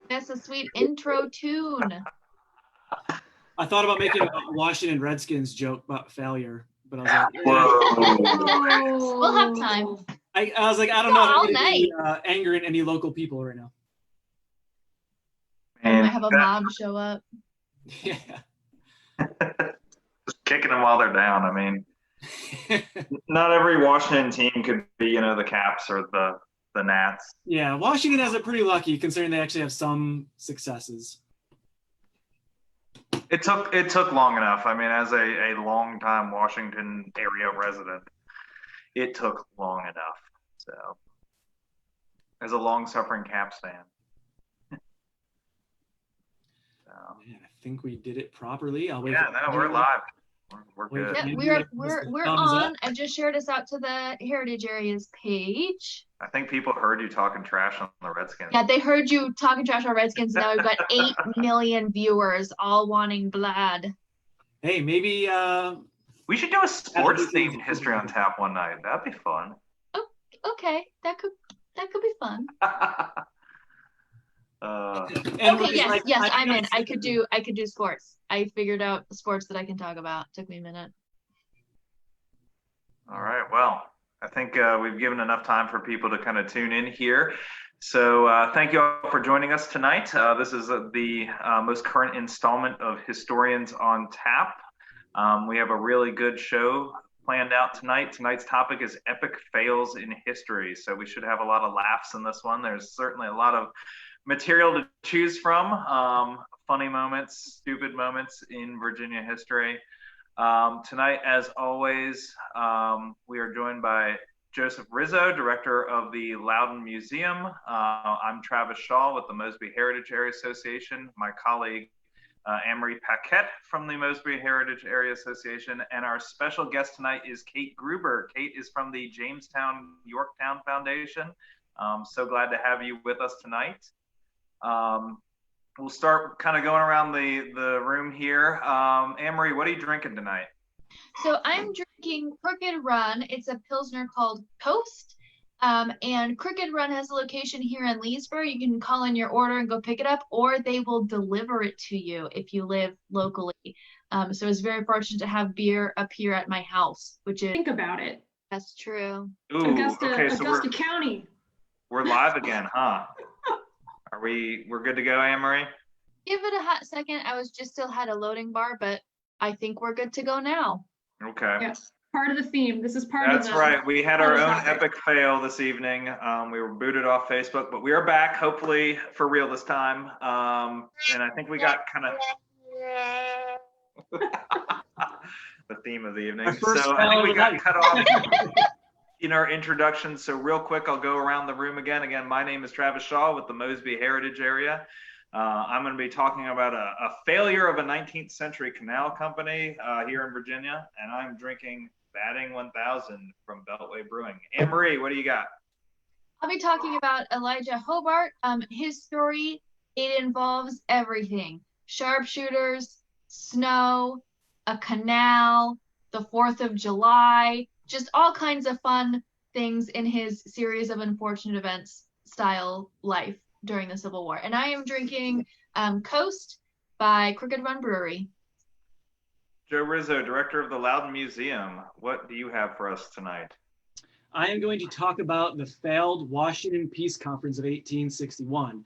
That's a sweet intro tune. I thought about making a Washington Redskins joke about failure, but I was like, We'll have time. I was like, I don't know all if I'm night. angering any local people right now. I might have a mob show up. Yeah. Just kicking them while they're down. I mean, not every Washington team could be, the Caps or the Nats. Yeah, Washington has it pretty lucky considering they actually have some successes. It took long enough. I mean, as a long-time Washington area resident, it took long enough. So, as a long-suffering Caps fan. Man, I think we did it properly. I'll wait. Yeah, no, we're live. We're good. Yeah, we're on. I just shared us out to the Heritage Areas page. I think people heard you talking trash on the Redskins. Yeah, they heard you talking trash on Redskins. Now we've got 8 million viewers, all wanting blood. Hey, maybe we should do a sports-themed History on Tap one night. That'd be fun. Oh, okay, that could be fun. Okay, yes, I'm in. I could do sports. I figured out sports that I can talk about. Took me a minute. All right. Well, I think we've given enough time for people to kind of tune in here. So thank you all for joining us tonight. This is the most current installment of Historians on Tap. We have a really good show planned out tonight. Tonight's topic is epic fails in history. So we should have a lot of laughs in this one. There's certainly a lot of material to choose from, funny moments, stupid moments in Virginia history. Tonight, as always, we are joined by Joseph Rizzo, director of the Loudoun Museum. I'm Travis Shaw with the Mosby Heritage Area Association. My colleague, Anne-Marie Paquette from the Mosby Heritage Area Association. And our special guest tonight is Kate Gruber. Kate is from the Jamestown-Yorktown Foundation. So glad to have you with us tonight. We'll start kind of going around the room here. Anne-Marie, what are you drinking tonight? So I'm drinking Crooked Run. It's a Pilsner called Coast. And Crooked Run has a location here in Leesburg. You can call in your order and go pick it up, or they will deliver it to you if you live locally. So it's very fortunate to have beer up here at my house, which is... Think about it. That's true. Ooh, Augusta County. We're live again, huh? We're good to go, Anne-Marie? Give it a hot second. I was just still had a loading bar, but I think we're good to go now. Okay. Yes, part of the theme. This is part of the... That's right. We had our own epic fail this evening. We were booted off Facebook, but we are back, hopefully for real this time. And I think we got kind of the theme of the evening. So I think we got cut off in our introduction. So real quick, I'll go around the room again. Again, my name is Travis Shaw with the Mosby Heritage Area. I'm going to be talking about a failure of a 19th century canal company here in Virginia, and I'm drinking Batting 1000 from Beltway Brewing. Anne-Marie, what do you got? I'll be talking about Elijah Hobart. His story, it involves everything. Sharpshooters, snow, a canal, the 4th of July, just all kinds of fun things in his series of unfortunate events style life during the Civil War. And I am drinking Coast by Crooked Run Brewery. Joe Rizzo, director of the Loudoun Museum. What do you have for us tonight? I am going to talk about the failed Washington Peace Conference of 1861.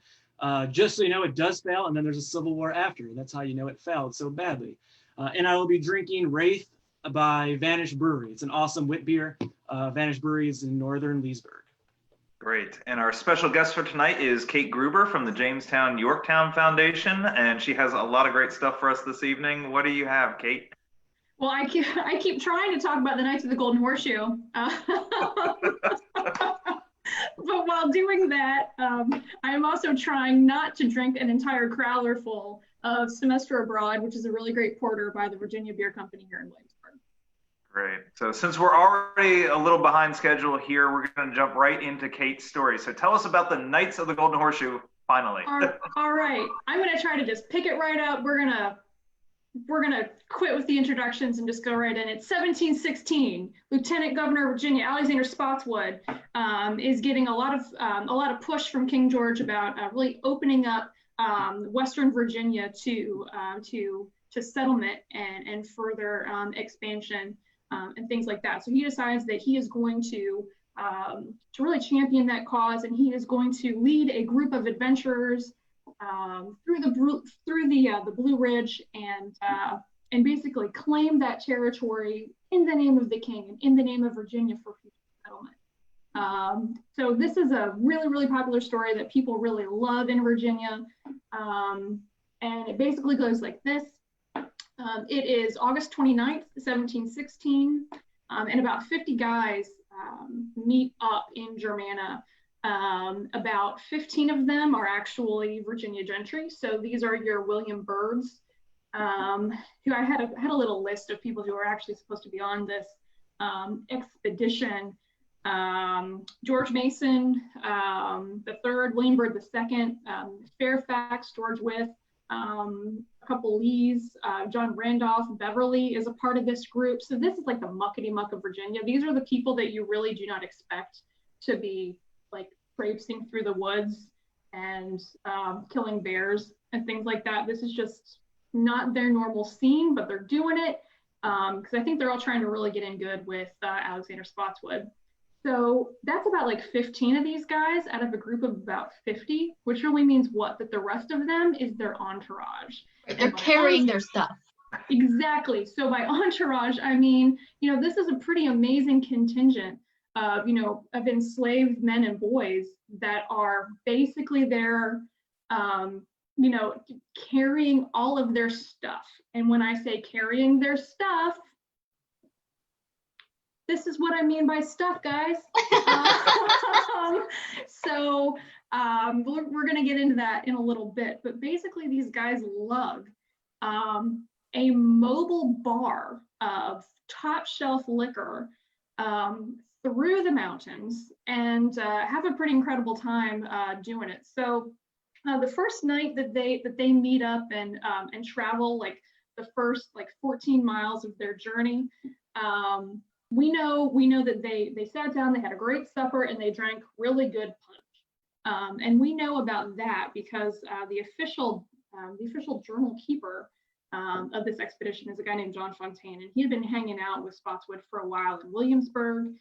Just so you know, it does fail, and then there's a Civil War after. That's how you know it failed so badly. And I will be drinking Wraith by Vanish Brewery. It's an awesome wit beer. Vanish Brewery is in northern Leesburg. Great. And our special guest for tonight is Kate Gruber from the Jamestown-Yorktown Foundation, and she has a lot of great stuff for us this evening. What do you have, Kate? Well, I keep trying to talk about the Knights of the Golden Horseshoe. But while doing that, I am also trying not to drink an entire growler full of Semester Abroad, which is a really great porter by the Virginia Beer Company here in Williamsburg. Great. So since we're already a little behind schedule here, we're going to jump right into Kate's story. So tell us about the Knights of the Golden Horseshoe, finally. All right. I'm going to try to just pick it right up. We're going to quit with the introductions and just go right in. It's 1716. Lieutenant Governor of Virginia Alexander Spotswood is getting a lot of push from King George about really opening up Western Virginia to settlement and further expansion and things like that. So he decides that he is going to really champion that cause, and he is going to lead a group of adventurers through the Blue Ridge and basically claim that territory in the name of the king and in the name of Virginia for future settlement. So this is a really, really popular story that people really love in Virginia. And it basically goes like this. It is August 29th, 1716, and about 50 guys meet up in Germanna. About 15 of them are actually Virginia gentry. So these are your William Byrds, who I had a little list of people who are actually supposed to be on this expedition. George Mason, the third, William Byrd the second, Fairfax, George Wythe, a couple Lees, John Randolph, Beverly is a part of this group. So this is like the muckety muck of Virginia. These are the people that you really do not expect to be like traipsing through the woods and killing bears and things like that. This is just not their normal scene, but they're doing it because I think they're all trying to really get in good with Alexander Spotswood. So that's about like 15 of these guys out of a group of about 50, which really means what? That the rest of them is their entourage. They're carrying their stuff. Exactly. So by entourage, I mean, this is a pretty amazing contingent of, of enslaved men and boys that are basically there, carrying all of their stuff. And when I say carrying their stuff, this is what I mean by stuff, guys. So we're going to get into that in a little bit. But basically, these guys lug a mobile bar of top shelf liquor through the mountains and have a pretty incredible time doing it. So the first night that they meet up and travel, like the first 14 miles of their journey, we know that they sat down, they had a great supper, and they drank really good punch. And we know about that because the official journal keeper of this expedition is a guy named John Fontaine, and he had been hanging out with Spotswood for a while in Williamsburg.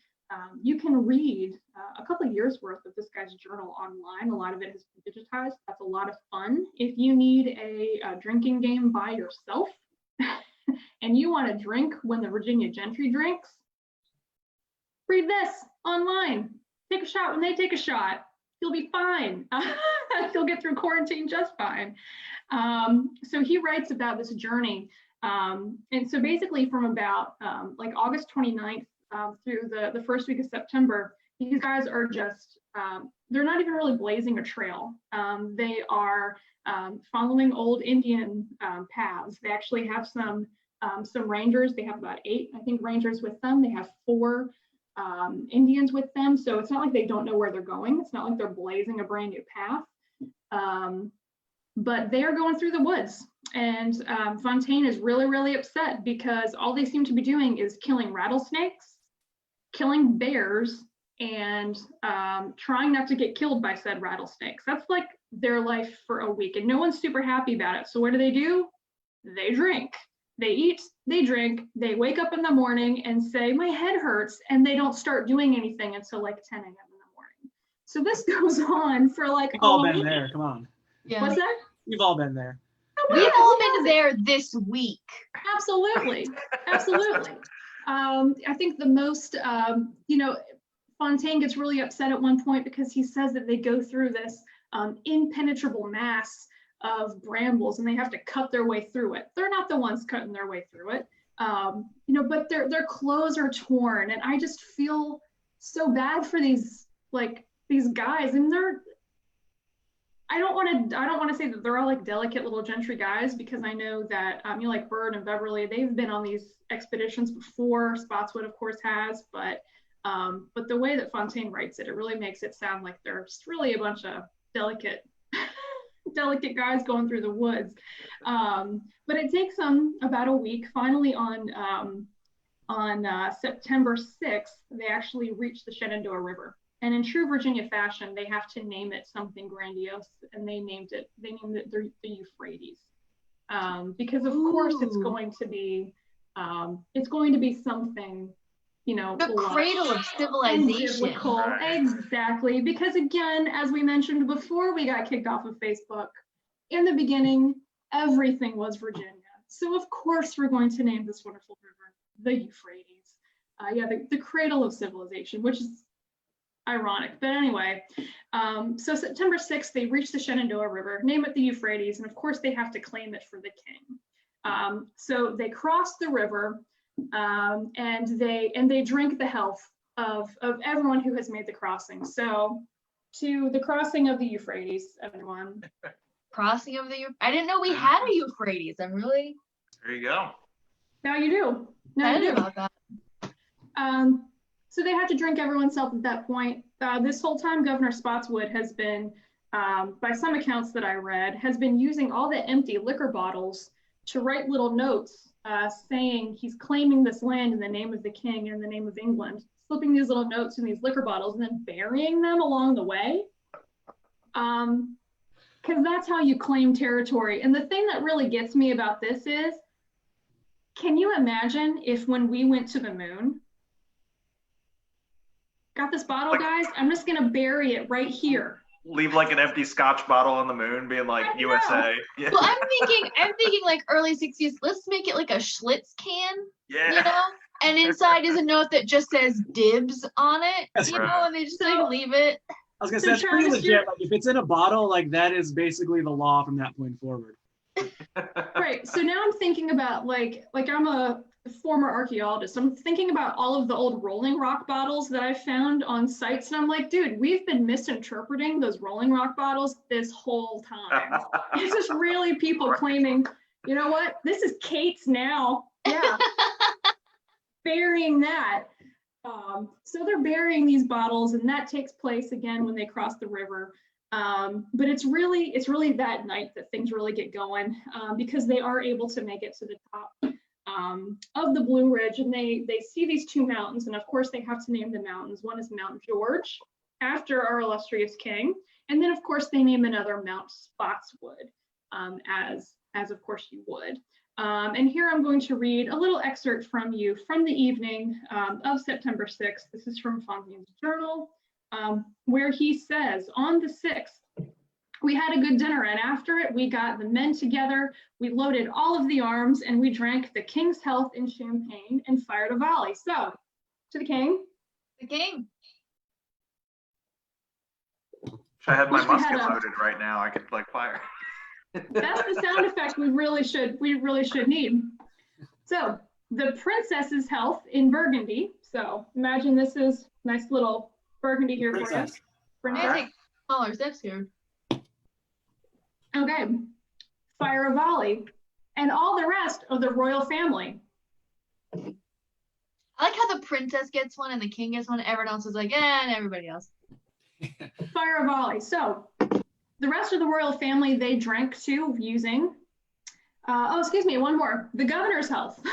You can read a couple of years worth of this guy's journal online. A lot of it has been digitized. That's a lot of fun. If you need a drinking game by yourself and you want to drink when the Virginia gentry drinks, read this online. Take a shot when they take a shot. You'll be fine. You'll get through quarantine just fine. So he writes about this journey. And so basically from about August 29th through the first week of September, these guys are just, they're not even really blazing a trail. They are following old Indian paths. They actually have some rangers. They have about 8, I think, rangers with them. They have 4 Indians with them. So it's not like they don't know where they're going. It's not like they're blazing a brand new path. But they are going through the woods. And Fontaine is really, really upset because all they seem to be doing is killing rattlesnakes, killing bears, and trying not to get killed by said rattlesnakes. That's like their life for a week, and no one's super happy about it. So what do? They drink. They eat, they drink, they wake up in the morning and say, my head hurts, and they don't start doing anything until like 10 a.m. in the morning. So this goes on for like We've all been there, come on. Yeah. What's that? We've all been there. We've all been there this week. Absolutely, absolutely. I think the most, Fontaine gets really upset at one point because he says that they go through this impenetrable mass of brambles and they have to cut their way through it. They're not the ones cutting their way through it, but their clothes are torn, and I just feel so bad for these guys. And I don't want to say that they're all like delicate little gentry guys, because I know that like Byrd and Beverly, they've been on these expeditions before. Spotswood, of course, has, but the way that Fontaine writes it, it really makes it sound like they're just really a bunch of delicate guys going through the woods. But it takes them about a week. Finally, on September 6th, they actually reach the Shenandoah River. And in true Virginia fashion, they have to name it something grandiose, and they named it the Euphrates. Because of course it's going to be something, The cradle of civilization. Exactly. Because again, as we mentioned before we got kicked off of Facebook, in the beginning, everything was Virginia. So of course we're going to name this wonderful river the Euphrates. The cradle of civilization, which is ironic. But anyway, so September 6th, they reach the Shenandoah River, name it the Euphrates, and of course they have to claim it for the king. So they cross the river, and they drink the health of everyone who has made the crossing. So to the crossing of the Euphrates, everyone. Crossing of the Euphrates. I didn't know we had a Euphrates. I'm really. There you go. Now you do. Now you do. About that. So they had to drink everyone's health at that point. This whole time, Governor Spotswood has been, by some accounts that I read, has been using all the empty liquor bottles to write little notes saying he's claiming this land in the name of the king and in the name of England, slipping these little notes in these liquor bottles and then burying them along the way. Because that's how you claim territory. And the thing that really gets me about this is, can you imagine if when we went to the moon, got this bottle, guys, I'm just gonna bury it right here. Leave like an empty Scotch bottle on the moon, being like USA. Yeah. Well, I'm thinking like early 60s. Let's make it like a Schlitz can, Yeah. And inside is a note that just says dibs on it, That's right. and they just like leave it. I was gonna say that's pretty legit. Like if it's in a bottle, like that is basically the law from that point forward. Right. So now I'm thinking about like I'm a former archaeologist. I'm thinking about all of the old Rolling Rock bottles that I found on sites, and I'm like, dude, we've been misinterpreting those Rolling Rock bottles this whole time. It's just really people claiming, you know what, this is Kate's now. Yeah. Burying that. So they're burying these bottles, and that takes place again when they cross the river. But it's really that night that things really get going, because they are able to make it to the top of the Blue Ridge, and they see these two mountains, and of course they have to name the mountains. One is Mount George, after our illustrious king, and then of course they name another Mount Spotswood, as of course you would. And here I'm going to read a little excerpt from the evening of September 6th. This is from Fontaine's journal, where he says, on the 6th, we had a good dinner, and after it, we got the men together, we loaded all of the arms, and we drank the king's health in champagne and fired a volley. So, to the king. The king. Wish I had my musket loaded right now. I could like fire. That's the sound effect we really should need. So, the princess's health in Burgundy. So, imagine this is nice little Burgundy here Princess. for you. I think smaller steps here. Okay, fire a volley, and all the rest of the royal family. I like how the princess gets one and the king gets one. Everyone else is like, and everybody else. Fire a volley. So the rest of the royal family, they drank too, using, excuse me, one more. The governor's health.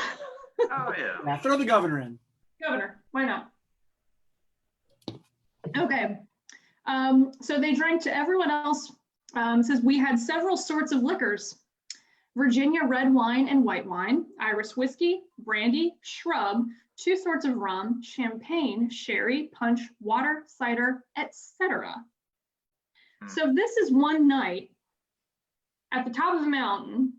Oh yeah. Yeah, throw the governor in. Governor, why not? Okay, so they drank to everyone else. Says we had several sorts of liquors: Virginia red wine and white wine, Irish whiskey, brandy, shrub, 2 sorts of rum, champagne, sherry, punch, water, cider, etc. So this is one night at the top of a mountain.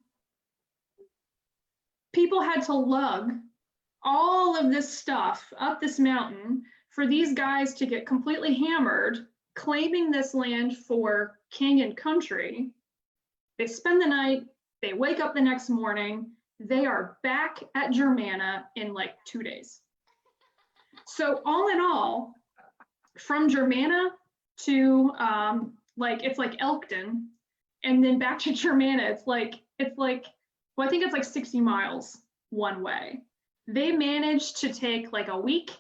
People had to lug all of this stuff up this mountain for these guys to get completely hammered, claiming this land for king and country. They spend the night, they wake up the next morning, they are back at Germanna in like 2 days. So all in all, from Germanna to it's like Elkton, and then back to Germanna, it's like, well, I think it's like 60 miles one way. They managed to take like a week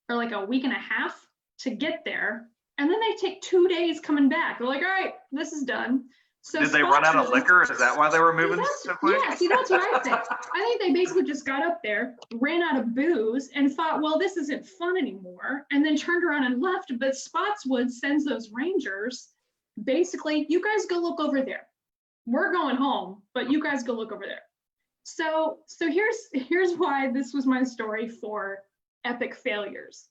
or like a week and a half to get there. And then they take 2 days coming back. They're like, all right, this is done. So did they run out of Spotswood, liquor? Is that why they were moving so quick? yeah, see, that's what I think. I think they basically just got up there, ran out of booze, and thought, well, this isn't fun anymore, and then turned around and left. But Spotswood sends those rangers, basically, you guys go look over there. We're going home, but you guys go look over there. So here's why this was my story for epic failures.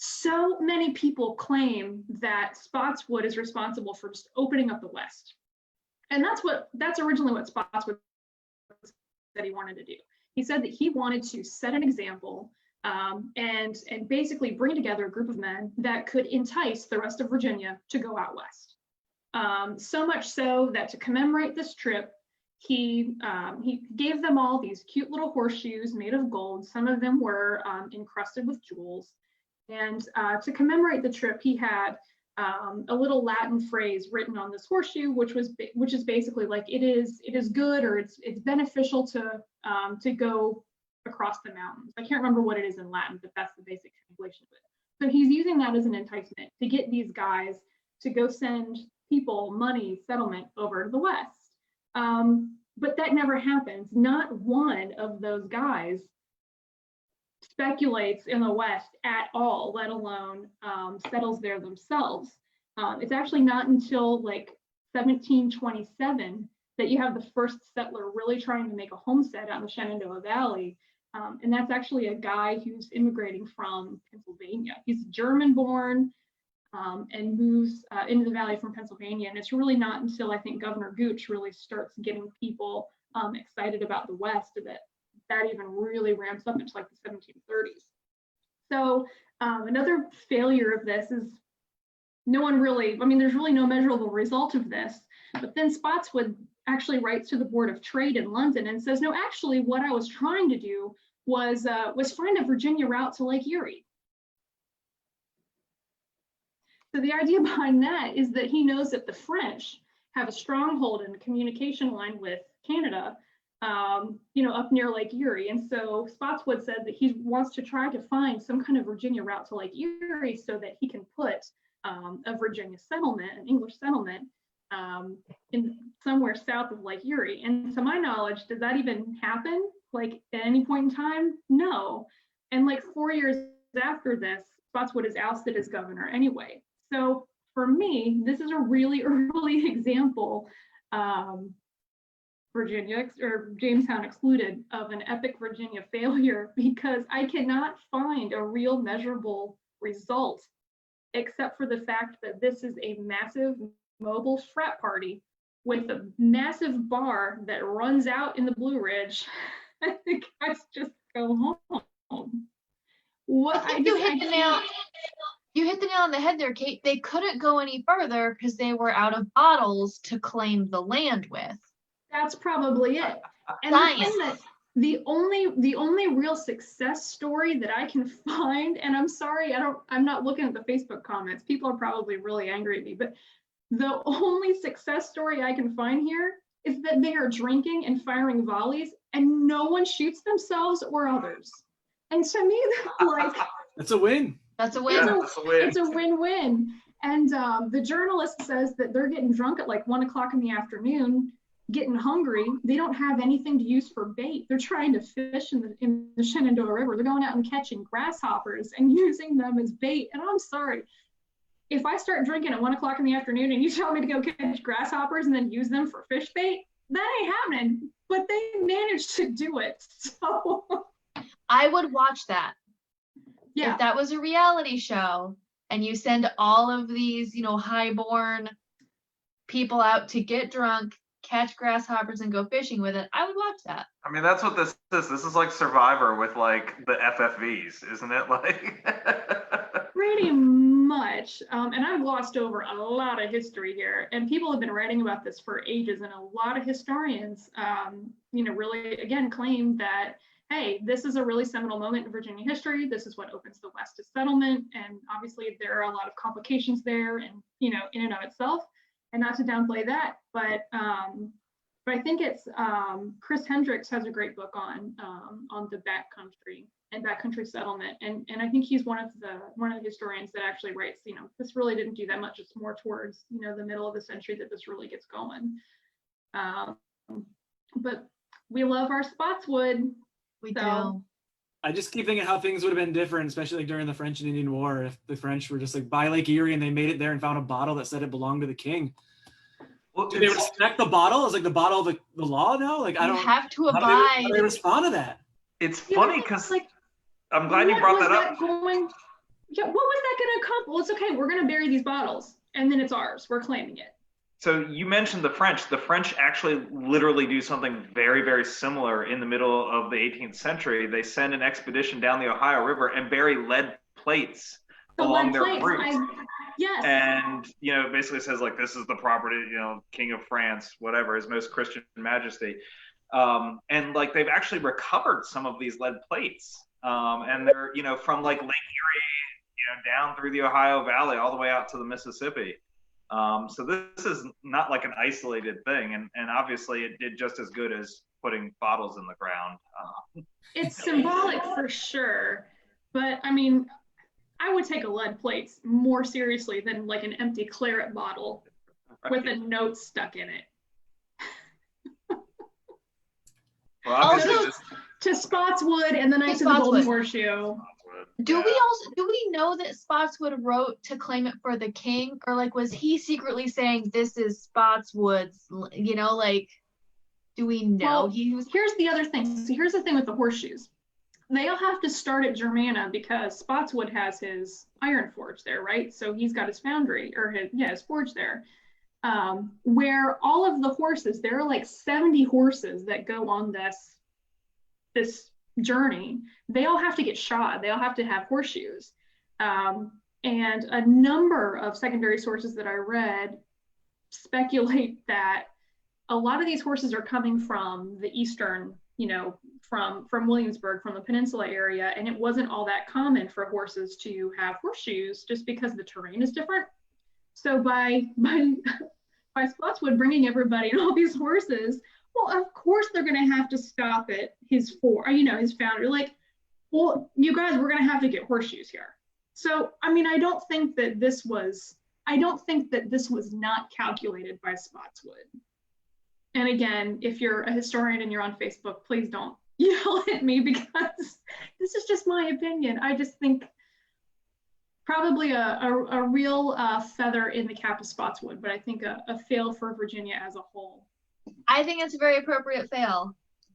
So many people claim that Spotswood is responsible for just opening up the West. And that's originally what Spotswood said he wanted to do. He said that he wanted to set an example and basically bring together a group of men that could entice the rest of Virginia to go out west. So much so that to commemorate this trip, he gave them all these cute little horseshoes made of gold. Some of them were encrusted with jewels. And to commemorate the trip, he had a little Latin phrase written on this horseshoe, which is basically like it is good, or it's beneficial to go across the mountains. I can't remember what it is in Latin, but that's the basic translation of it. So he's using that as an enticement to get these guys to go send people money, settlement over to the West. But that never happens. Not one of those guys speculates in the West at all, let alone settles there themselves. It's actually not until like 1727 that you have the first settler really trying to make a homestead out in the Shenandoah Valley. And that's actually a guy who's immigrating from Pennsylvania. He's German born and moves into the valley from Pennsylvania. And it's really not until I think Governor Gooch really starts getting people excited about the West that even really ramps up into like the 1730s. So another failure of this is there's really no measurable result of this, but then Spotswood actually writes to the Board of Trade in London and says, no, actually what I was trying to do was find a Virginia route to Lake Erie. So the idea behind that is that he knows that the French have a stronghold and communication line with Canada, up near Lake Erie. And so Spotswood said that he wants to try to find some kind of Virginia route to Lake Erie so that he can put a Virginia settlement, an English settlement, in somewhere south of Lake Erie. And to my knowledge, does that even happen? Like at any point in time? No. And like 4 years after this, Spotswood is ousted as governor anyway. So for me, this is a really early example, Virginia or Jamestown excluded, of an epic Virginia failure, because I cannot find a real measurable result except for the fact that this is a massive mobile frat party with a massive bar that runs out in the Blue Ridge. I think guys just go home. You hit the nail on the head there, Kate. They couldn't go any further because they were out of bottles to claim the land with. That's probably it. And the only real success story that I can find, and I'm sorry, I'm not looking at the Facebook comments. People are probably really angry at me, but the only success story I can find here is that they are drinking and firing volleys and no one shoots themselves or others. And to me, like, that's a win. That's a win. It's a win-win. And the journalist says that they're getting drunk at like 1 o'clock in the afternoon, getting hungry. They don't have anything to use for bait. They're trying to fish in the Shenandoah River. They're going out and catching grasshoppers and using them as bait. And I'm sorry, if I start drinking at 1 o'clock in the afternoon and you tell me to go catch grasshoppers and then use them for fish bait, that ain't happening. But they managed to do it. So I would watch that. Yeah. If that was a reality show and you send all of these, highborn people out to get drunk, catch grasshoppers and go fishing with it, I would watch that. I mean, that's what this is. This is like Survivor with like the FFVs, isn't it? Like pretty much. And I've glossed over a lot of history here, and people have been writing about this for ages, and a lot of historians, really again claim that, hey, this is a really seminal moment in Virginia history. This is what opens the West to settlement. And obviously there are a lot of complications there and, in and of itself, and not to downplay that, but But I think it's Chris Hendricks has a great book on the backcountry and backcountry settlement, and I think he's one of the historians that actually writes, this really didn't do that much. It's more towards the middle of the century that this really gets going. But we love our Spotswood. We So- do. I just keep thinking how things would have been different, especially like during the French and Indian War, if the French were just like by Lake Erie and they made it there and found a bottle that said it belonged to the king. Well, Do they respect the bottle as like the bottle of the law now? Like I You don't. have to How abide. do they respond to that? it's Yeah, funny but because like, I'm glad you brought that up. Yeah, what was that going to accomplish? Well, it's okay. We're going to bury these bottles, and then it's ours. We're claiming it. So you mentioned the French. The French actually literally do something very, very similar in the middle of the 18th century. They send an expedition down the Ohio River and bury lead plates along their route. Yes. And, it basically says like, this is the property, King of France, whatever, His Most Christian Majesty. And like, they've actually recovered some of these lead plates. And they're, from like Lake Erie, down through the Ohio Valley, all the way out to the Mississippi. So this is not like an isolated thing, and obviously it did just as good as putting bottles in the ground. It's symbolic for sure, but I mean, I would take a lead plate more seriously than like an empty claret bottle with a note stuck in it. Well, obviously Also, To Spotswood and the Knights of the Golden Horseshoe. Do we know that Spotswood wrote to claim it for the king, or like was he secretly saying this is Spotswood's? Do we know Well, he was? Here's the other thing. So here's the thing with the horseshoes. They all have to start at Germana because Spotswood has his iron forge there, right? So he's got his foundry or his forge there. Where all of the horses, there are like 70 horses that go on this journey. They all have to get shod. They all have to have horseshoes. And a number of secondary sources that I read speculate that a lot of these horses are coming from the eastern, from Williamsburg, from the peninsula area, and it wasn't all that common for horses to have horseshoes just because the terrain is different. So by Spotswood bringing everybody and all these horses, well, of course they're going to have to stop at his his foundry. Like, well, you guys, we're going to have to get horseshoes here. So, I mean, I don't think that this was not calculated by Spotswood. And again, if you're a historian and you're on Facebook, please don't yell at me because this is just my opinion. I just think probably a real feather in the cap of Spotswood, but I think a fail for Virginia as a whole. I think it's a very appropriate fail.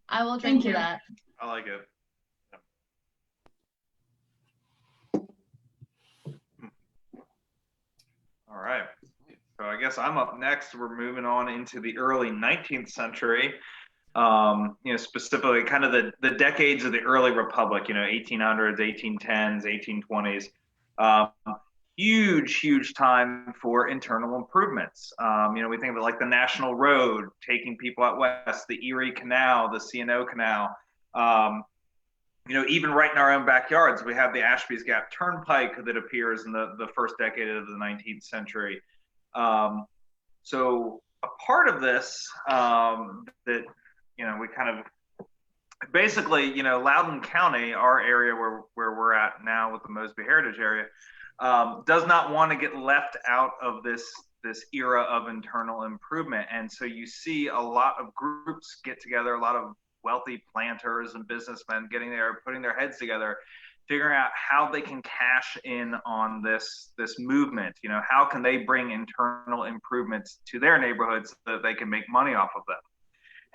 I will drink to that. I like it. All right. So I guess I'm up next. We're moving on into the early 19th century. Specifically kind of the decades of the early republic, 1800s, 1810s, 1820s. Huge time for internal improvements. We think of it like the National Road, taking people out west, the Erie Canal, the C&O Canal. Even right in our own backyards, we have the Ashby's Gap Turnpike that appears in the first decade of the 19th century. So a part of this that, we kind of basically, Loudoun County, our area where we're at now with the Mosby Heritage Area, does not want to get left out of this era of internal improvement. And so you see a lot of groups get together, a lot of wealthy planters and businessmen getting there, putting their heads together, figuring out how they can cash in on this movement. How can they bring internal improvements to their neighborhoods so that they can make money off of them?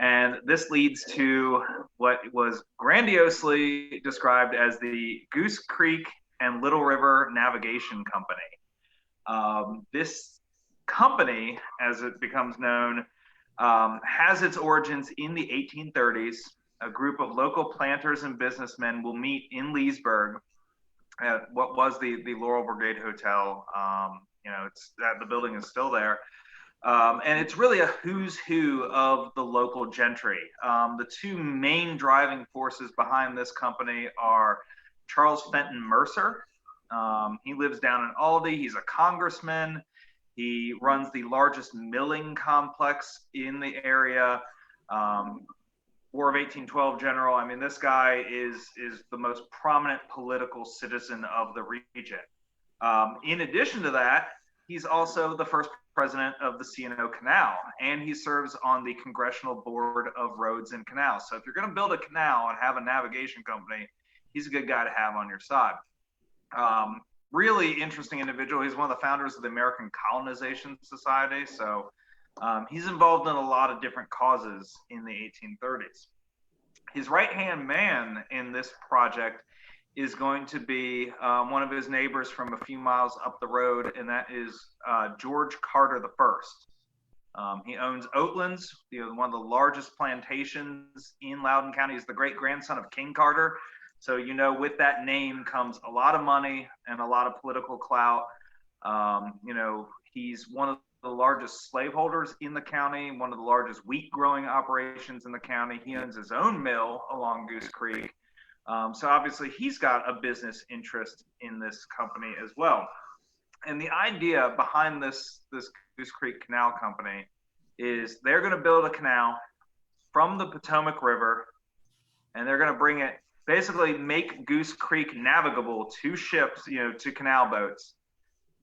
And this leads to what was grandiosely described as the Goose Creek and Little River Navigation Company. This company, as it becomes known, has its origins in the 1830s. A group of local planters and businessmen will meet in Leesburg at what was the Laurel Brigade Hotel. The building is still there. And it's really a who's who of the local gentry. The two main driving forces behind this company are Charles Fenton Mercer. He lives down in Aldie. He's a congressman. He runs the largest milling complex in the area. War of 1812 general. I mean, this guy is the most prominent political citizen of the region. In addition to that, he's also the first president of the C&O Canal, and he serves on the Congressional Board of Roads and Canals. So if you're going to build a canal and have a navigation company, he's a good guy to have on your side. Really interesting individual. He's one of the founders of the American Colonization Society. So he's involved in a lot of different causes in the 1830s. His right-hand man in this project is going to be one of his neighbors from a few miles up the road, and that is George Carter I. He owns Oatlands, one of the largest plantations in Loudoun County. He's the great-grandson of King Carter. So, with that name comes a lot of money and a lot of political clout. He's one of the largest slaveholders in the county, one of the largest wheat growing operations in the county. He owns his own mill along Goose Creek. So obviously he's got a business interest in this company as well. And the idea behind this Goose Creek Canal Company is they're going to build a canal from the Potomac River, and they're going to bring it, basically make Goose Creek navigable to ships, to canal boats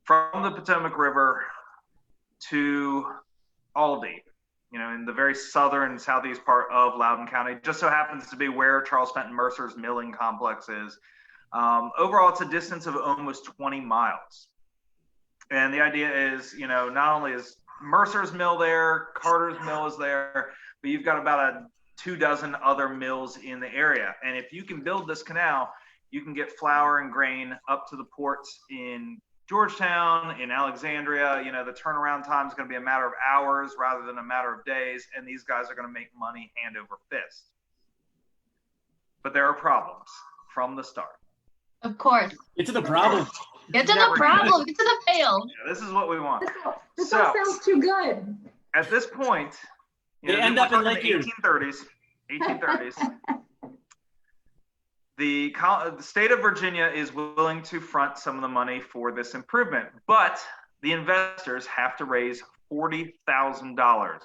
from the Potomac River to Aldie, in the very southern southeast part of Loudoun County. It just so happens to be where Charles Fenton Mercer's milling complex is. Overall, it's a distance of almost 20 miles. And the idea is, not only is Mercer's mill there, Carter's mill is there, but you've got about 24 other mills in the area. And if you can build this canal, you can get flour and grain up to the ports in Georgetown, in Alexandria. The turnaround time is going to be a matter of hours rather than a matter of days, and these guys are going to make money hand over fist. But there are problems from the start. Of course. Get to the problem. Get to the problem. Get to the fail. Yeah, this is what we want. This all sounds too good. At this point, they end up in Lake Erie. 1830s. The state of Virginia is willing to front some of the money for this improvement, but the investors have to raise $40,000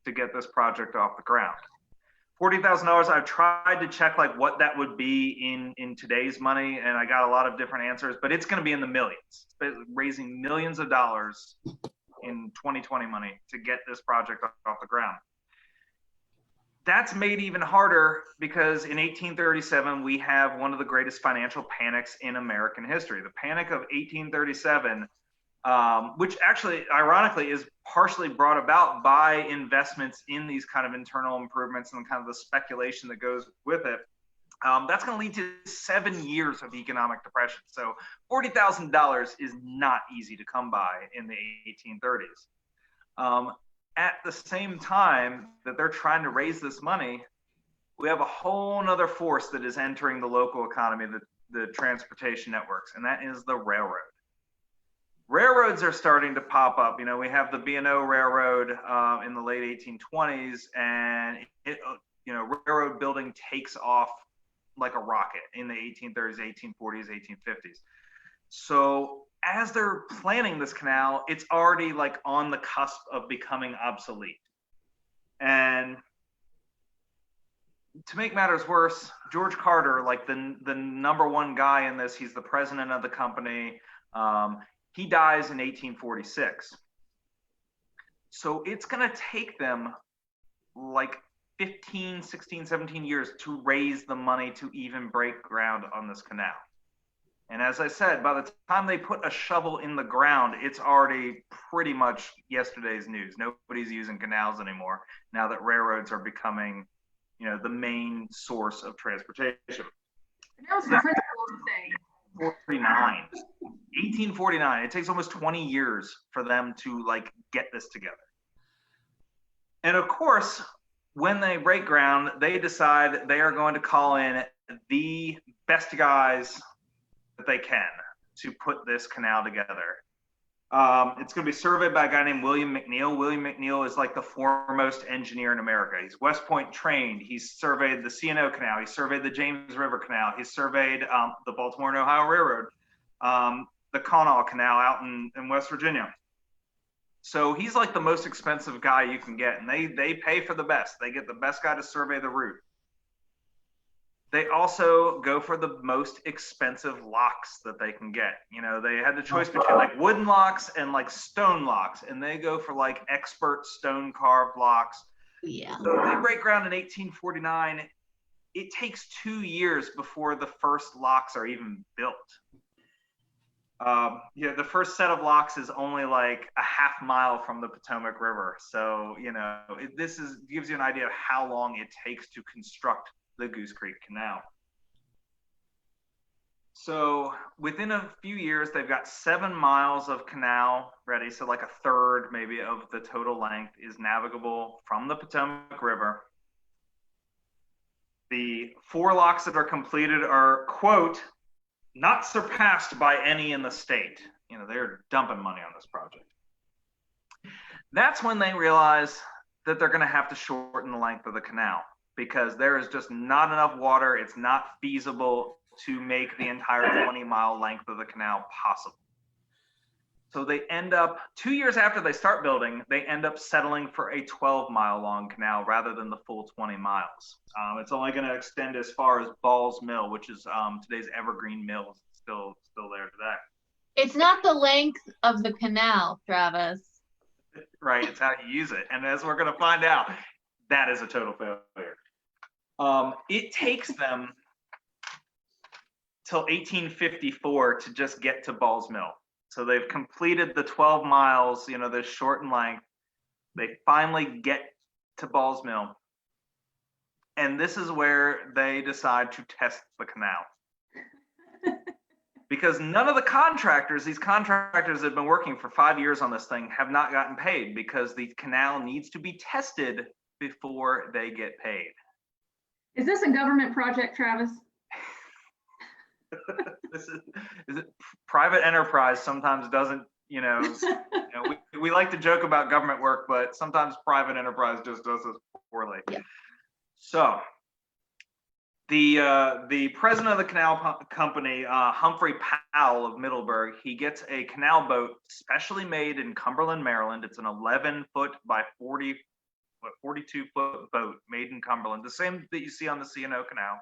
to get this project off the ground. $40,000. I've tried to check what that would be in today's money, and I got a lot of different answers, but it's going to be in the millions. It's raising millions of dollars in 2020 money to get this project off the ground. That's made even harder because in 1837, we have one of the greatest financial panics in American history. The Panic of 1837, which actually, ironically, is partially brought about by investments in these kind of internal improvements and kind of the speculation that goes with it. That's going to lead to 7 years of economic depression. So $40,000 is not easy to come by in the 1830s. At the same time that they're trying to raise this money, we have a whole nother force that is entering the local economy, the transportation networks, and that is the railroad. Railroads are starting to pop up. We have the B&O Railroad in the late 1820s, and railroad building takes off like a rocket in the 1830s, 1840s, 1850s. So as they're planning this canal, it's already on the cusp of becoming obsolete. And to make matters worse, George Carter, the number one guy in this, he's the president of the company. He dies in 1846. So it's going to take them 15, 16, 17 years to raise the money to even break ground on this canal. And as I said, by the time they put a shovel in the ground, it's already pretty much yesterday's news. Nobody's using canals anymore now that railroads are becoming, the main source of transportation. That was the principal thing. 1849. It takes almost 20 years for them to get this together. And of course, when they break ground, they decide they are going to call in the best guys that they can to put this canal together. It's going to be surveyed by a guy named William McNeil. William McNeil is the foremost engineer in America. He's West Point trained. He's surveyed the C&O Canal. He surveyed the James River Canal. He surveyed the Baltimore and Ohio Railroad, the Kanawha Canal out in West Virginia. So he's like the most expensive guy you can get, and they pay for the best. They get the best guy to survey the route. They also go for the most expensive locks that they can get. You know, they had the choice between like wooden locks and like stone locks, and they go for like expert stone carved locks. Yeah. So they break ground in 1849. It takes 2 years before the first locks are even built. The first set of locks is only like a half mile from the Potomac River. So, you know, this gives you an idea of how long it takes to construct the Goose Creek Canal. So within a few years, they've got 7 miles of canal ready. So like a third maybe of the total length is navigable from the Potomac River. The 4 locks that are completed are, quote, not surpassed by any in the state. You know, they're dumping money on this project. That's when they realize that they're going to have to shorten the length of the canal because there is just not enough water. It's not feasible to make the entire 20-mile length of the canal possible. So they end up, 2 years after they start building, they end up settling for a 12-mile long canal rather than the full 20 miles. It's only going to extend as far as Ball's Mill, which is today's Evergreen Mill, still there today. It's not the length of the canal, Travis. Right, it's how you use it. And as we're going to find out, that is a total failure. It takes them till 1854 to just get to Ball's Mill. So they've completed the 12 miles, you know, they're short in length. They finally get to Ball's Mill. And this is where they decide to test the canal. Because none of the contractors, these contractors that have been working for 5 years on this thing, have not gotten paid because the canal needs to be tested before they get paid. Is this a government project, Travis? This is it, private enterprise sometimes doesn't, you know, we like to joke about government work, but sometimes private enterprise just does this poorly. Yeah. So the president of the canal company, Humphrey Powell of Middleburg, he gets a canal boat specially made in Cumberland, Maryland. It's an 11-foot by 42-foot boat made in Cumberland, the same that you see on the C&O Canal.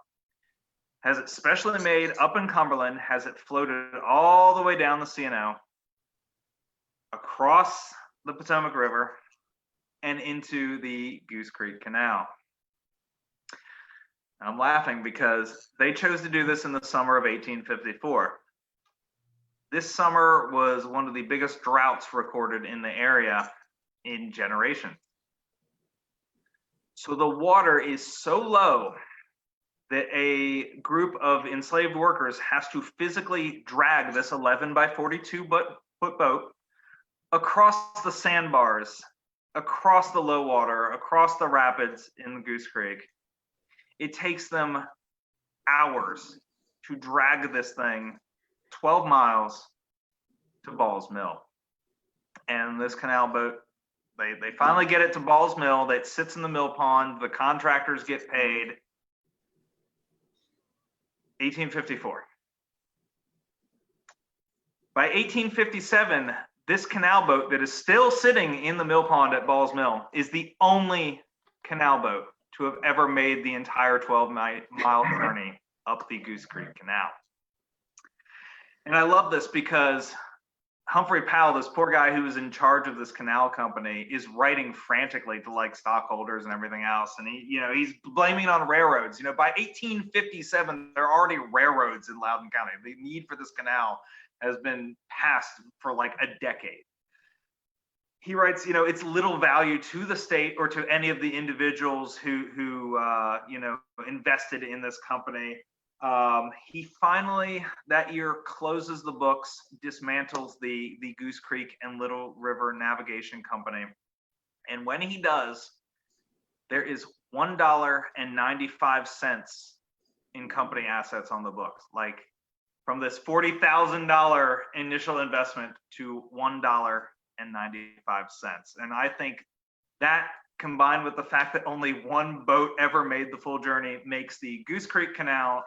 Has it specially made up in Cumberland, has it floated all the way down the C&O, across the Potomac River, and into the Goose Creek Canal. I'm laughing because they chose to do this in the summer of 1854. This summer was one of the biggest droughts recorded in the area in generations. So the water is so low that a group of enslaved workers has to physically drag this 11 by 42 foot boat across the sandbars, across the low water, across the rapids in the Goose Creek. It takes them hours to drag this thing 12 miles to Ball's Mill. And this canal boat, they finally get it to Ball's Mill. It sits in the mill pond. The contractors get paid. 1854. By 1857, this canal boat that is still sitting in the mill pond at Ball's Mill is the only canal boat to have ever made the entire 12-mile journey up the Goose Creek Canal. And I love this because Humphrey Powell, this poor guy who was in charge of this canal company, is writing frantically to like stockholders and everything else. And he's blaming it on railroads. You know, by 1857, there are already railroads in Loudoun County. The need for this canal has been passed for like a decade. He writes, it's little value to the state or to any of the individuals who invested in this company. He finally that year closes the books, dismantles the Goose Creek and Little River Navigation Company. And when he does, there is $1.95 in company assets on the books. Like from this $40,000 initial investment to $1.95. And I think that combined with the fact that only one boat ever made the full journey makes the Goose Creek Canal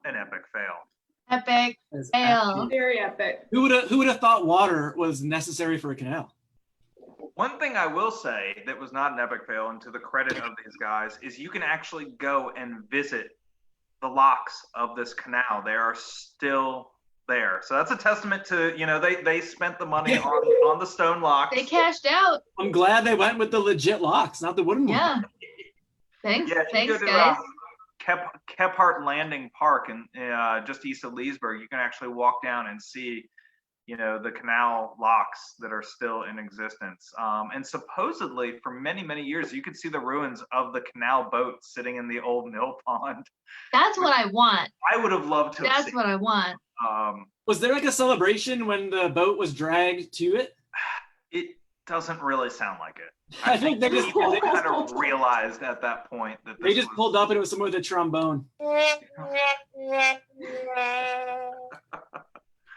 an epic fail. Epic fail. Very epic. Who would have thought water was necessary for a canal? One thing I will say that was not an epic fail, and to the credit of these guys, is you can actually go and visit the locks of this canal. They are still there. So that's a testament to, they spent the money on the stone locks. They cashed out. I'm glad they went with the legit locks, not the wooden ones. Yeah. Thanks, Yeah, thanks, guys. Kephart Landing Park, and just east of Leesburg, you can actually walk down and see, the canal locks that are still in existence. And supposedly, for many, many years, you could see the ruins of the canal boat sitting in the old mill pond. That's what I want. I would have loved to have That's seen. what I want. Was there like a celebration when the boat was dragged to it? It doesn't really sound like it. I think they just People kind of realized at that point that they just pulled up and it was someone with a trombone.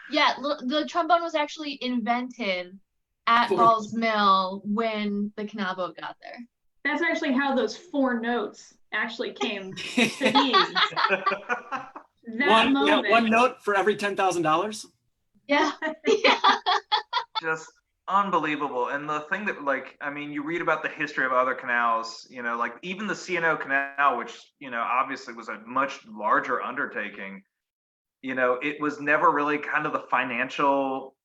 Yeah, the trombone was actually invented at Ball's Mill when the canal boat got there. That's actually how those 4 notes actually came to be. One note for every $10,000. Yeah. Just unbelievable. And the thing that, you read about the history of other canals, even the C&O Canal, which, obviously was a much larger undertaking. It was never really kind of the financial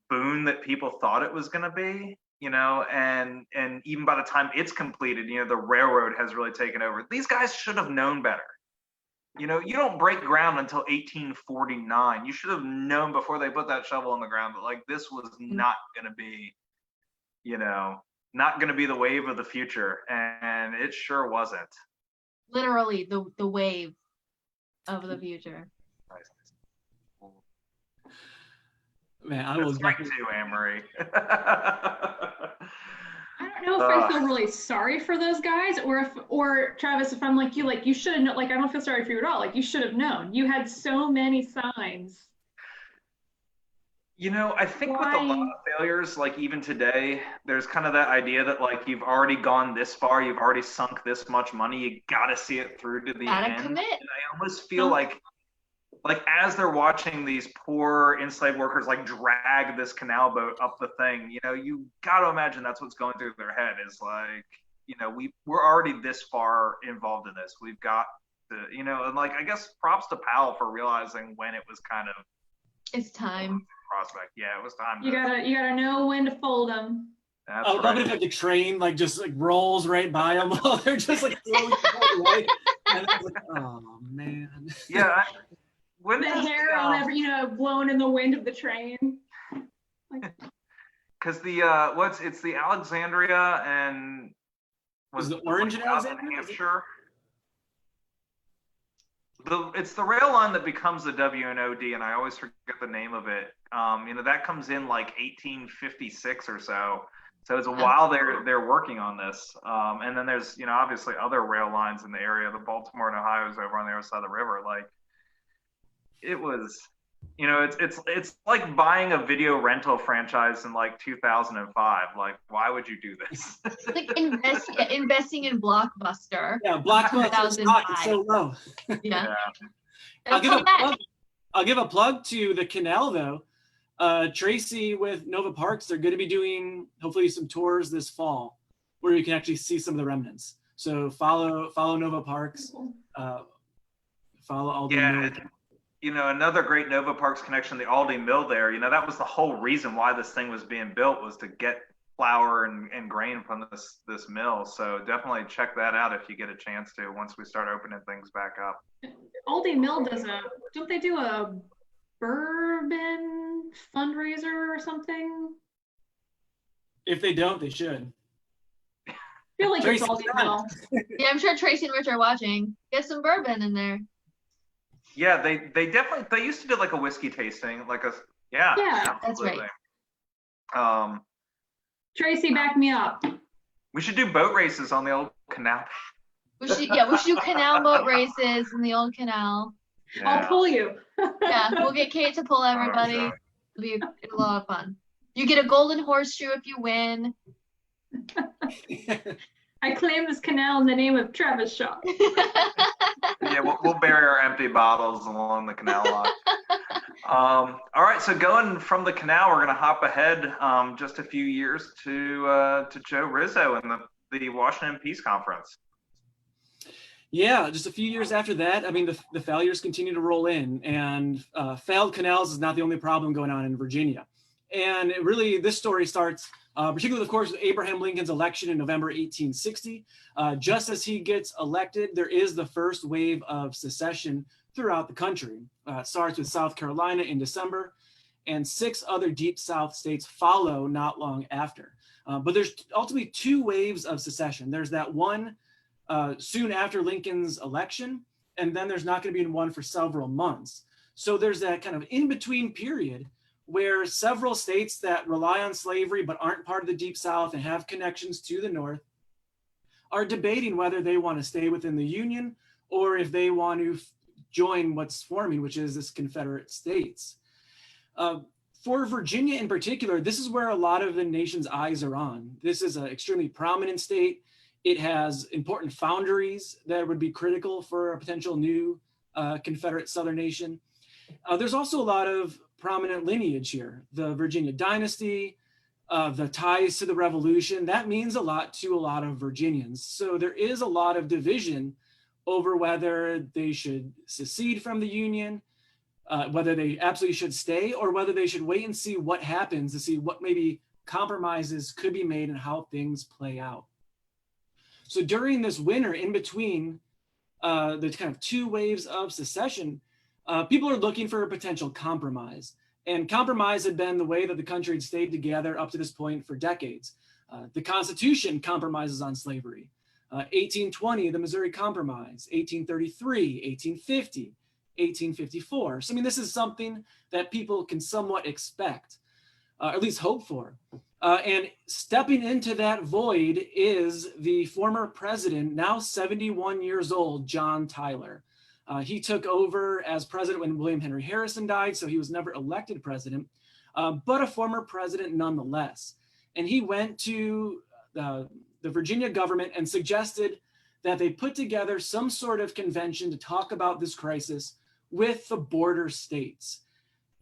boon that people thought it was going to be, and even by the time it's completed, the railroad has really taken over. These guys should have known better. You don't break ground until 1849. You should have known before they put that shovel in the ground that this was not going to be, not going to be the wave of the future. And it sure wasn't. Literally the wave of the future. Man, I will strike 2, Anne-Marie. I don't know if I feel really sorry for those guys, or Travis, if I'm like you should have known. I don't feel sorry for you at all. You should have known. You had so many signs. I think with a lot of failures, even today, there's kind of that idea that you've already gone this far, you've already sunk this much money, you gotta see it through to the end. Commit. And I almost feel like as they're watching these poor enslaved workers drag this canal boat up the thing, you got to imagine that's what's going through their head is we're already this far involved in this. We've got to, and I guess props to Powell for realizing when it was kind of it's time. Prospect. Yeah, it was time. You gotta know when to fold them. That's I would love it if the train just rolls right by them while they're just slowly away. And I was oh man. Yeah. The hair on blowing in the wind of the train. Because it's the Alexandria and was the Orange in Alexandria? Hampshire. It's the rail line that becomes the WNOD, and I always forget the name of it. That comes in 1856 or so. So it's a while they're working on this. And then there's obviously other rail lines in the area. The Baltimore and Ohio is over on the other side of the river. It was, it's like buying a video rental franchise in 2005. Why would you do this? It's investing in Blockbuster. Yeah, Blockbuster's stock is so low. Yeah. I'll give a plug to the canal though. Tracy with Nova Parks, they're going to be doing hopefully some tours this fall where you can actually see some of the remnants. So follow Nova Parks. Follow Aldi Mill. Another great Nova Parks connection, the Aldi Mill there, that was the whole reason why this thing was being built, was to get flour and grain from this mill. So definitely check that out if you get a chance to, once we start opening things back up. Aldi Mill don't they do a bourbon fundraiser or something? If they don't, they should. I feel like it's Aldi Mill. Yeah, I'm sure Tracy and Rich are watching. Get some bourbon in there. Yeah, they definitely, they used to do a whiskey tasting, yeah, that's right. Tracy, back me up. We should do boat races on the old canal. We should do canal boat races in the old canal. Yeah. I'll pull you. Yeah, we'll get Kate to pull everybody. It'll be a lot of fun. You get a golden horseshoe if you win. I claim this canal in the name of Travis Shaw. Yeah, we'll bury our empty bottles along the canal line. All right, so going from the canal, we're going to hop ahead just a few years to Joe Rizzo and the Washington Peace Conference. Yeah, just a few years after that, I mean, the failures continue to roll in, and failed canals is not the only problem going on in Virginia. And it really, this story starts, particularly, of course, with Abraham Lincoln's election in November 1860. Just as he gets elected, there is the first wave of secession throughout the country. It starts with South Carolina in December, and 6 other Deep South states follow not long after. But there's ultimately 2 waves of secession. There's that one soon after Lincoln's election, and then there's not going to be one for several months. So there's that kind of in-between period where several states that rely on slavery but aren't part of the Deep South and have connections to the North are debating whether they want to stay within the Union or if they want to join what's forming, which is this Confederate States. For Virginia in particular, this is where a lot of the nation's eyes are on. This is an extremely prominent state. It has important foundries that would be critical for a potential new Confederate Southern nation. There's also a lot of prominent lineage here. The Virginia dynasty, the ties to the Revolution, that means a lot to a lot of Virginians. So there is a lot of division over whether they should secede from the Union, whether they absolutely should stay, or whether they should wait and see what happens to see what maybe compromises could be made and how things play out. So during this winter, in between the kind of 2 waves of secession, people are looking for a potential compromise. And compromise had been the way that the country had stayed together up to this point for decades. The Constitution compromises on slavery. 1820, the Missouri Compromise, 1833, 1850, 1854. So, I mean, this is something that people can somewhat expect, at least hope for. And stepping into that void is the former president, now 71 years old, John Tyler. He took over as president when William Henry Harrison died, so he was never elected president, but a former president nonetheless. And he went to the Virginia government and suggested that they put together some sort of convention to talk about this crisis with the border states.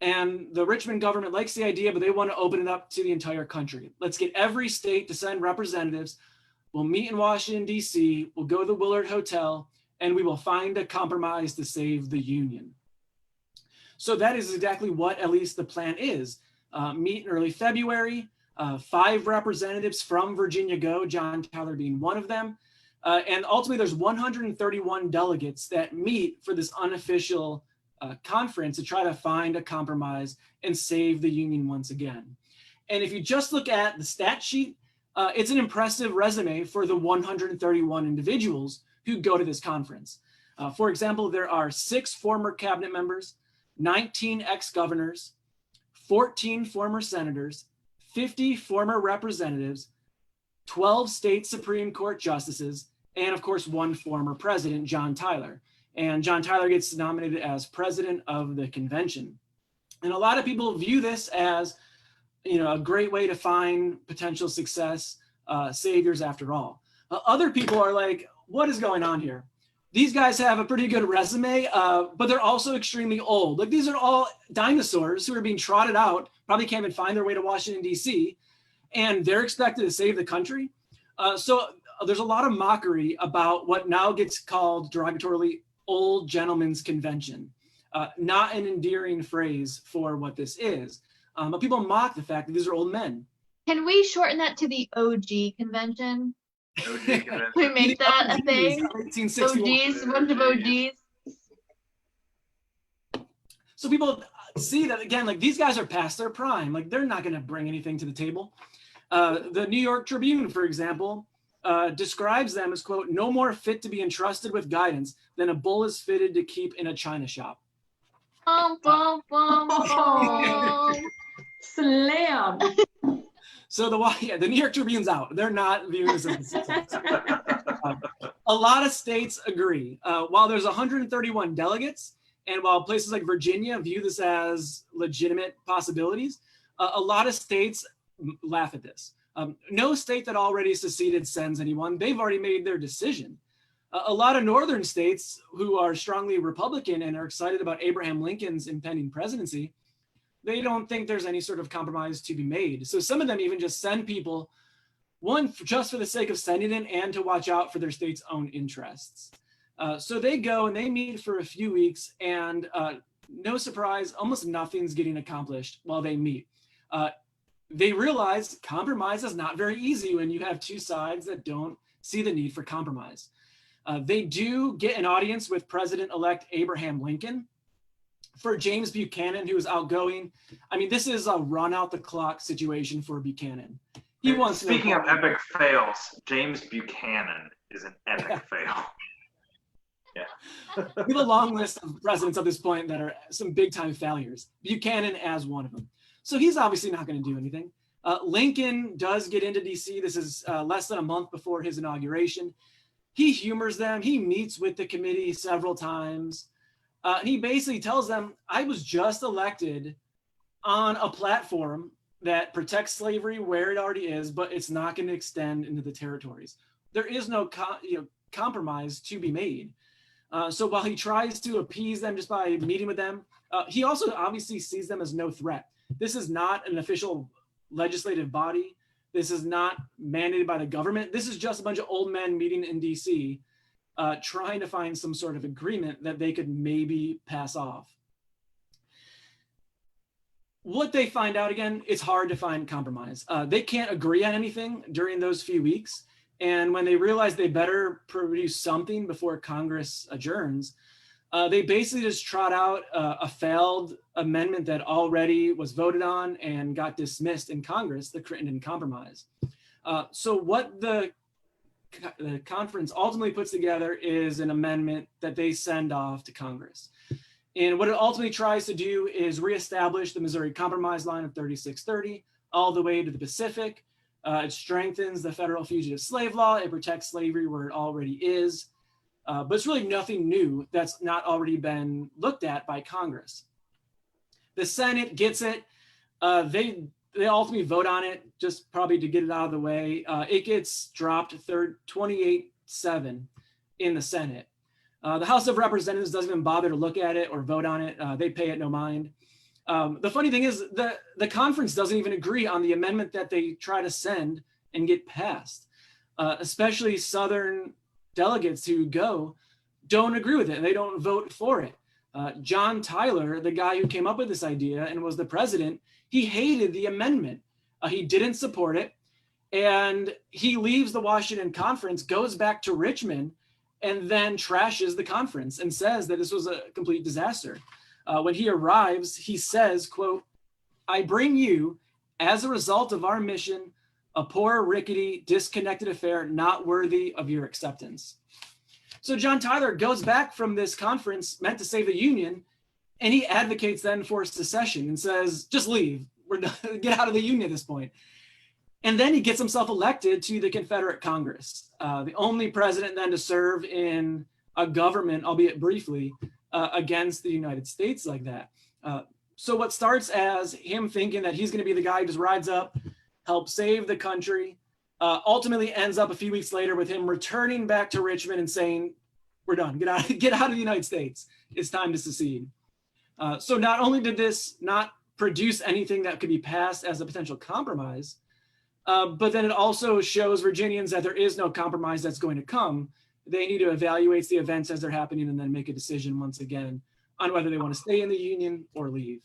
And the Richmond government likes the idea, but they want to open it up to the entire country. Let's get every state to send representatives. We'll meet in Washington, D.C. We'll go to the Willard Hotel, and we will find a compromise to save the Union. So that is exactly what at least the plan is. Meet in early February, 5 representatives from Virginia go, John Tyler being one of them. And ultimately there's 131 delegates that meet for this unofficial conference to try to find a compromise and save the Union once again. And if you just look at the stat sheet, it's an impressive resume for the 131 individuals who go to this conference. For example, there are 6 former cabinet members, 19 ex-governors, 14 former senators, 50 former representatives, 12 state Supreme Court justices, and of course, 1 former president, John Tyler. And John Tyler gets nominated as president of the convention. And a lot of people view this as, a great way to find potential success, saviors after all. Other people are like, what is going on here? These guys have a pretty good resume, but they're also extremely old. Like, these are all dinosaurs who are being trotted out, probably can't even find their way to Washington, D.C., and they're expected to save the country. So there's a lot of mockery about what now gets called derogatorily old gentleman's convention. Not an endearing phrase for what this is. But people mock the fact that these are old men. Can we shorten that to the OG convention? OG convention. We make that a thing? OGs, a bunch of OGs. So people see that, again, like, these guys are past their prime. Like, they're not going to bring anything to the table. The New York Tribune, for example, describes them as, quote, no more fit to be entrusted with guidance than a bull is fitted to keep in a china shop. Bum, bum, bum, bum. Slam. So the New York Tribune's out. They're not viewing this as a success. A lot of states agree. While there's 131 delegates, and while places like Virginia view this as legitimate possibilities, a lot of states laugh at this. No state that already seceded sends anyone. They've already made their decision. A lot of northern states who are strongly Republican and are excited about Abraham Lincoln's impending presidency, they don't think there's any sort of compromise to be made. So some of them even just send people, one, just for the sake of sending it and to watch out for their state's own interests. So they go and they meet for a few weeks, and no surprise, almost nothing's getting accomplished while they meet. They realize compromise is not very easy when you have two sides that don't see the need for compromise. They do get an audience with President-elect Abraham Lincoln. For James Buchanan, who is outgoing, I mean, this is a run-out-the-clock situation for Buchanan. He wants. Speaking of epic fails, James Buchanan is an epic fail. Yeah. We have a long list of presidents at this point that are some big-time failures. Buchanan as one of them. So he's obviously not going to do anything. Lincoln does get into D.C. This is less than a month before his inauguration. He humors them. He meets with the committee several times. He basically tells them, I was just elected on a platform that protects slavery where it already is, but it's not going to extend into the territories. There is no compromise to be made. So while he tries to appease them just by meeting with them, he also obviously sees them as no threat. This is not an official legislative body. This is not mandated by the government. This is just a bunch of old men meeting in DC, trying to find some sort of agreement that they could maybe pass off. What they find out, again, it's hard to find compromise. They can't agree on anything during those few weeks. And when they realize they better produce something before Congress adjourns, they basically just trot out a failed amendment that already was voted on and got dismissed in Congress, the Crittenden Compromise. So what the conference ultimately puts together is an amendment that they send off to Congress. And what it ultimately tries to do is reestablish the Missouri Compromise line of 3630 all the way to the Pacific. It strengthens the federal fugitive slave law. It protects slavery where it already is. But it's really nothing new that's not already been looked at by Congress. The Senate gets it. They ultimately vote on it, just probably to get it out of the way. It gets dropped 28-7 in the Senate. The House of Representatives doesn't even bother to look at it or vote on it. They pay it no mind. The funny thing is the conference doesn't even agree on the amendment that they try to send and get passed. Especially Southern delegates who go don't agree with it and they don't vote for it. John Tyler, the guy who came up with this idea and was the president, he hated the amendment. He didn't support it. And he leaves the Washington conference, goes back to Richmond, and then trashes the conference and says that this was a complete disaster. When he arrives, he says, quote, I bring you, as a result of our mission, a poor, rickety, disconnected affair not worthy of your acceptance. So John Tyler goes back from this conference meant to save the Union, and he advocates then for secession and says, just leave, we're done. Get out of the Union at this point. And then he gets himself elected to the Confederate Congress, the only president then to serve in a government, albeit briefly, against the United States like that. So what starts as him thinking that he's going to be the guy who just rides up, help save the country, ultimately ends up a few weeks later with him returning back to Richmond and saying, we're done, get out of the United States. It's time to secede. So not only did this not produce anything that could be passed as a potential compromise, but then it also shows Virginians that there is no compromise that's going to come. They need to evaluate the events as they're happening and then make a decision once again on whether they want to stay in the Union or leave.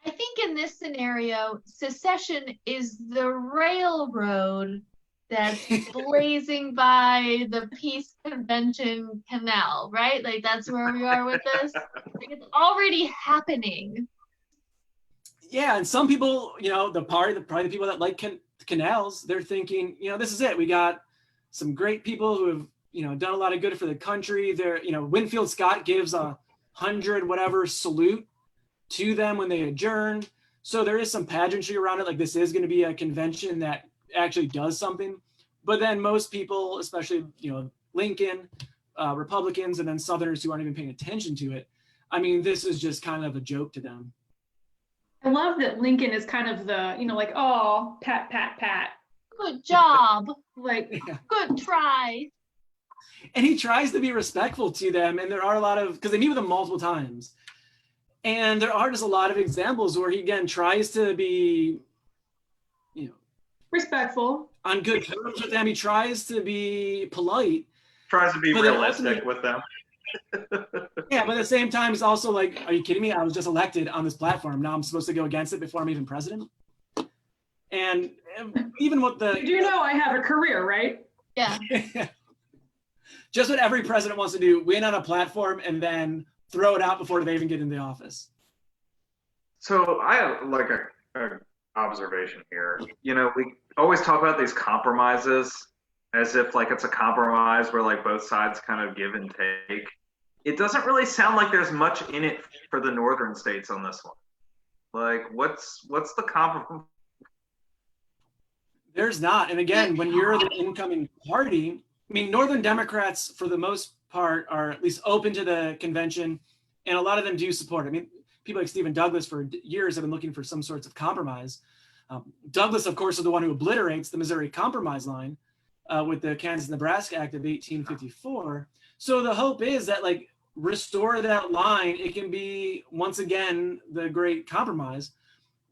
I think in this scenario, secession is the railroad that's blazing by the Peace Convention Canal, right? Like that's where we are with this. Like, it's already happening. Yeah, and some people, probably the people that like canals, they're thinking, this is it. We got some great people who have, done a lot of good for the country. They're, Winfield Scott gives 100 whatever salute to them when they adjourned. So there is some pageantry around it. Like this is going to be a convention that actually does something. But then most people, especially, Lincoln, Republicans, and then Southerners who aren't even paying attention to it. I mean, this is just kind of a joke to them. I love that Lincoln is kind of the, like, oh, pat, pat, pat. Good job. Like, good try. And he tries to be respectful to them. And there are a lot of, because they meet with him multiple times. And there are just a lot of examples where he, again, tries to be, respectful, on good terms with them. He tries to be polite. Tries to be realistic with them. Yeah, but at the same time, it's also like, are you kidding me? I was just elected on this platform. Now I'm supposed to go against it before I'm even president? And even what the... You know I have a career, right? Yeah. Just what every president wants to do, win on a platform and then throw it out before they even get into the office. So I have like a observation here. You know, we always talk about these compromises as if like it's a compromise where like both sides kind of give and take. It doesn't really sound like there's much in it for the northern states on this one. Like, what's the compromise? There's not. And again, when you're the incoming party, I mean, Northern Democrats, for the most part, are at least open to the convention, and a lot of them do support it. I mean, people like Stephen Douglas for years have been looking for some sorts of compromise. Douglas, of course, is the one who obliterates the Missouri Compromise line with the Kansas-Nebraska Act of 1854. So the hope is that, like, restore that line. It can be, once again, the great compromise.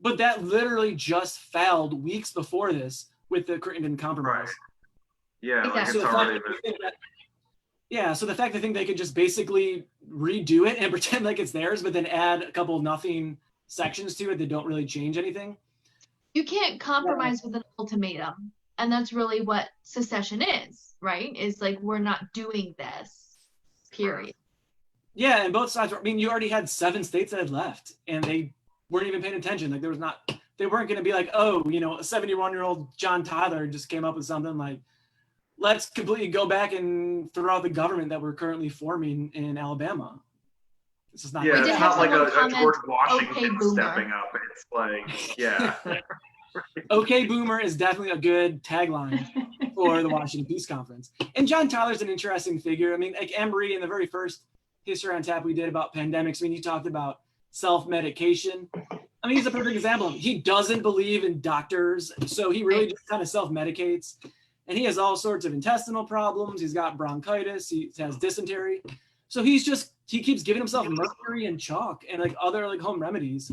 But that literally just failed weeks before this with the Crittenden Compromise. Right. Yeah, like So it's already been. Yeah, so the fact they think they could just basically redo it and pretend like it's theirs, but then add a couple of nothing sections to it that don't really change anything. You can't compromise with an ultimatum. And that's really what secession is, right? Is like, we're not doing this, period. Yeah, and both sides, I mean, you already had 7 states that had left, and they weren't even paying attention. Like, they weren't going to be like, oh, a 71-year-old John Tyler just came up with something like, let's completely go back and throw out the government that we're currently forming in Alabama. This is not. Yeah, it's not like a George Washington okay, boomer. stepping up. It's like, yeah. Okay, Boomer is definitely a good tagline for the Washington Peace Conference. And John Tyler's an interesting figure. I mean, like Anne-Marie in the very first History on Tap we did about pandemics, I mean, you talked about self-medication. I mean, he's a perfect example. He doesn't believe in doctors, so he really just kind of self-medicates. And he has all sorts of intestinal problems. He's got bronchitis. He has dysentery. So he keeps giving himself mercury and chalk and like other like home remedies.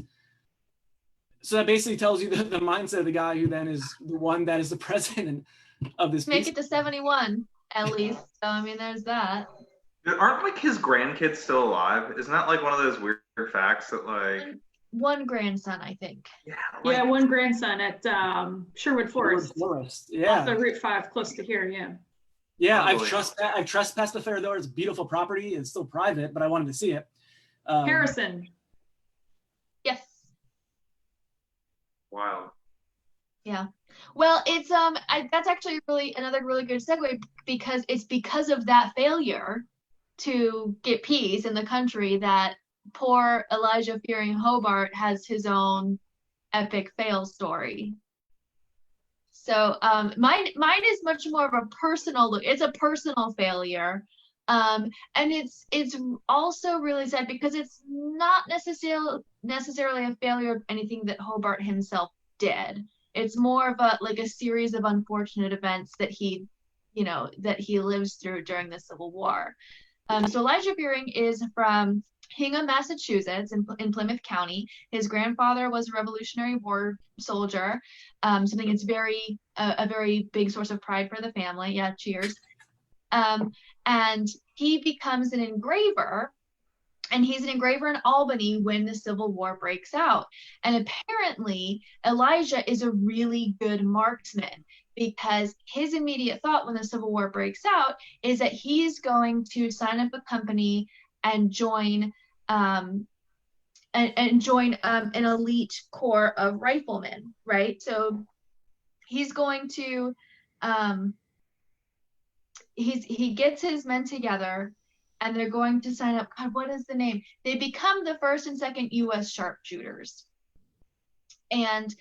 So that basically tells you the mindset of the guy who then is the one that is the president of this. Make it to 71 at least. So I mean, there's that. Aren't like his grandkids still alive? Isn't that like one of those weird facts that like one grandson, I think. Yeah, yeah, one grandson at Sherwood Forest. Yeah. Off the Route 5, close to here. Yeah. Yeah, I've trespassed the fair though. It's a beautiful property. It's still private, but I wanted to see it. Harrison. Yes. Wow. Yeah. Well, it's that's actually another really good segue because it's because of that failure to get peace in the country that poor Elijah Fearing Hobart has his own epic fail story. So mine is much more of a personal look. It's a personal failure. And it's also really sad because it's not necessarily a failure of anything that Hobart himself did. It's more of a series of unfortunate events that he lives through during the Civil War. So Elijah Fearing is from Hingham, Massachusetts, in Plymouth County. His grandfather was a Revolutionary War soldier, something that's a very big source of pride for the family. Yeah, cheers. And he becomes an engraver, and he's an engraver in Albany when the Civil War breaks out. And apparently, Elijah is a really good marksman because his immediate thought when the Civil War breaks out is that he's going to sign up a company and join an elite corps of riflemen, right? So he's going to he gets his men together and they're going to sign up. God, what is the name? They become the 1st and 2nd U.S. sharpshooters. And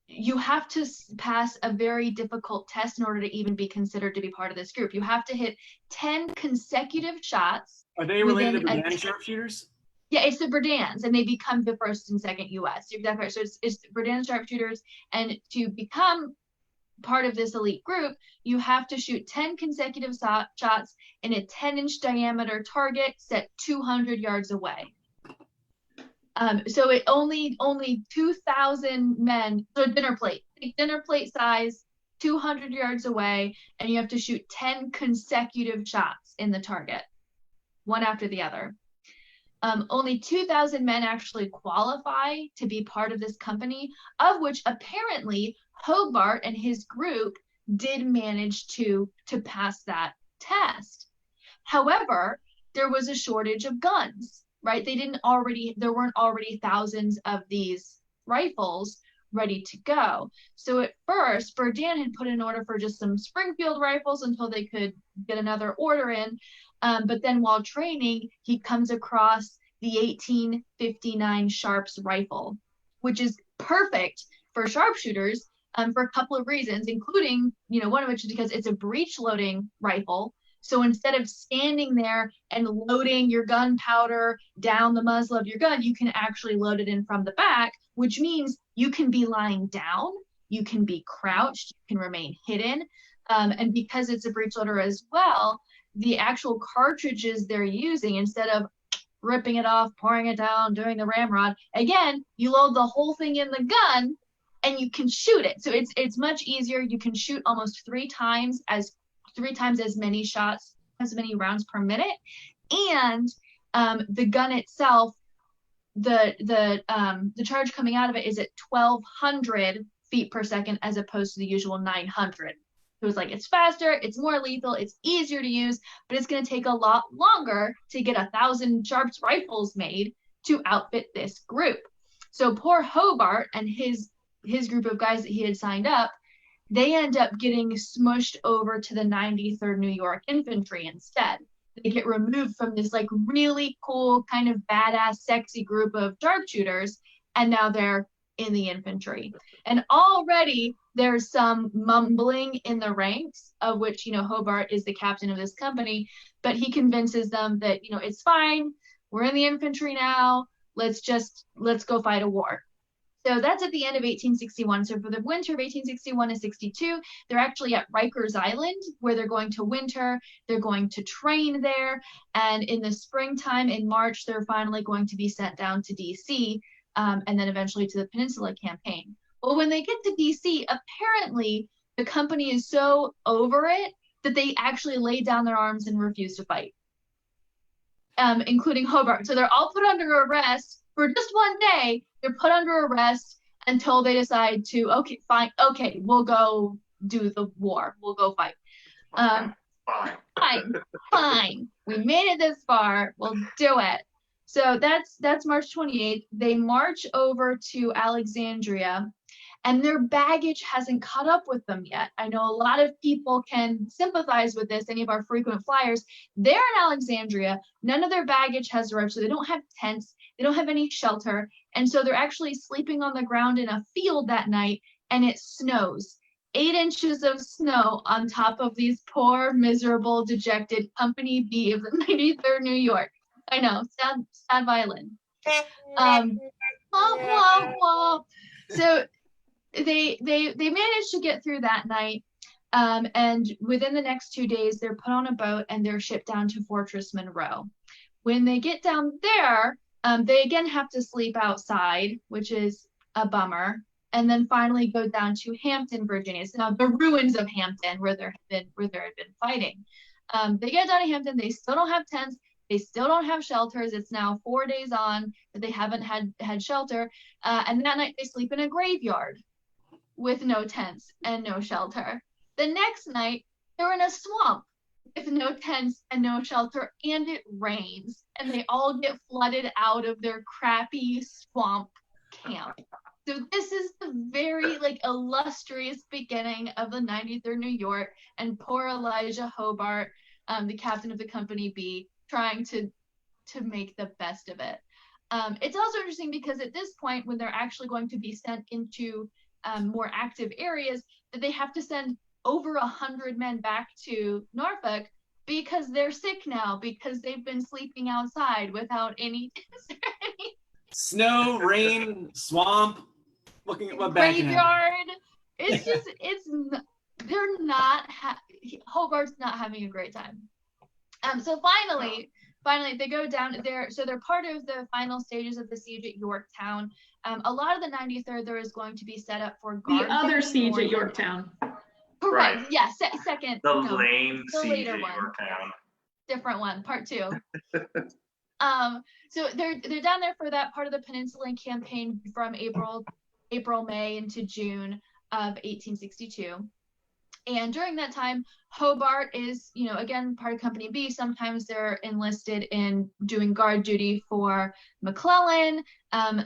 you have to pass a very difficult test in order to even be considered to be part of this group. You have to hit 10 consecutive shots. Are they related to Berdan sharpshooters? Yeah, it's the Berdans, and they become the 1st and 2nd U.S. You're exactly right. So it's Berdan sharpshooters, and to become part of this elite group, you have to shoot 10 consecutive shots in a 10-inch diameter target set 200 yards away. So it only 2,000 men, so dinner plate size, 200 yards away, and you have to shoot 10 consecutive shots in the target, one after the other. Only 2,000 men actually qualify to be part of this company, of which apparently Hobart and his group did manage to pass that test. However, there was a shortage of guns, right? There weren't already thousands of these rifles ready to go. So at first, Verdun had put in order for just some Springfield rifles until they could get another order in. But then while training, he comes across the 1859 Sharps rifle, which is perfect for sharpshooters for a couple of reasons, including, one of which is because it's a breech loading rifle. So instead of standing there and loading your gunpowder down the muzzle of your gun, you can actually load it in from the back, which means you can be lying down, you can be crouched, you can remain hidden. And because it's a breech loader as well, the actual cartridges they're using, instead of ripping it off, pouring it down, doing the ramrod, again, you load the whole thing in the gun and you can shoot it. So it's much easier. You can shoot almost three times as many shots, as many rounds per minute. And the gun itself, the charge coming out of it is at 1,200 feet per second as opposed to the usual 900. It was like, it's faster, it's more lethal, it's easier to use, but it's going to take a lot longer to get 1,000 Sharps rifles made to outfit this group. So poor Hobart and his group of guys that he had signed up, they end up getting smushed over to the 93rd New York Infantry instead. They get removed from this like really cool, kind of badass, sexy group of sharpshooters, and now they're in the infantry. And already there's some mumbling in the ranks, of which, Hobart is the captain of this company, but he convinces them that, it's fine, we're in the infantry now, let's go fight a war. So that's at the end of 1861. So for the winter of 1861 to 62, they're actually at Rikers Island, where they're going to winter. They're going to train there. And in the springtime, in March, they're finally going to be sent down to DC, and then eventually to the Peninsula Campaign. Well, when they get to DC, apparently the company is so over it that they actually lay down their arms and refuse to fight, including Hobart. So they're all put under arrest for just one day. They're put under arrest until they decide to, okay, fine, okay, we'll go do the war. We'll go fight. Fine. We made it this far. We'll do it. So that's March 28th. They march over to Alexandria, and their baggage hasn't caught up with them yet. I know a lot of people can sympathize with this, any of our frequent flyers. They're in Alexandria. None of their baggage has arrived, so they don't have tents. They don't have any shelter. And so they're actually sleeping on the ground in a field that night, and it snows. 8 inches of snow on top of these poor, miserable, dejected Company B of the 93rd New York. I know, sad violin. So they managed to get through that night, and within the next 2 days, they're put on a boat and they're shipped down to Fortress Monroe. When they get down there, they again have to sleep outside, which is a bummer, and then finally go down to Hampton, Virginia. So now the ruins of Hampton, where there had been fighting. They get down to Hampton. They still don't have tents. They still don't have shelters. It's now 4 days on that they haven't had shelter. And that night they sleep in a graveyard with no tents and no shelter. The next night they're in a swamp with no tents and no shelter, and it rains, and they all get flooded out of their crappy swamp camp. So this is the very illustrious beginning of the 93rd New York, and poor Elijah Hobart, the captain of the Company B, trying to make the best of it. It's also interesting because at this point, when they're actually going to be sent into more active areas, that they have to send over 100 men back to Norfolk because they're sick now, because they've been sleeping outside without any snow, rain, swamp. What bad can happen? Graveyard. It's just, they're not, Hobart's not having a great time. So finally, they go down there. So they're part of the final stages of the siege at Yorktown. A lot of the 93rd there is going to be set up for the other siege at Yorktown. Correct. Right. Yeah, second. The lame the siege later at one. Yorktown. Different one, part 2. So they're down there for that part of the Peninsulan campaign from April, May into June of 1862. And during that time, Hobart is, again, part of Company B. Sometimes they're enlisted in doing guard duty for McClellan.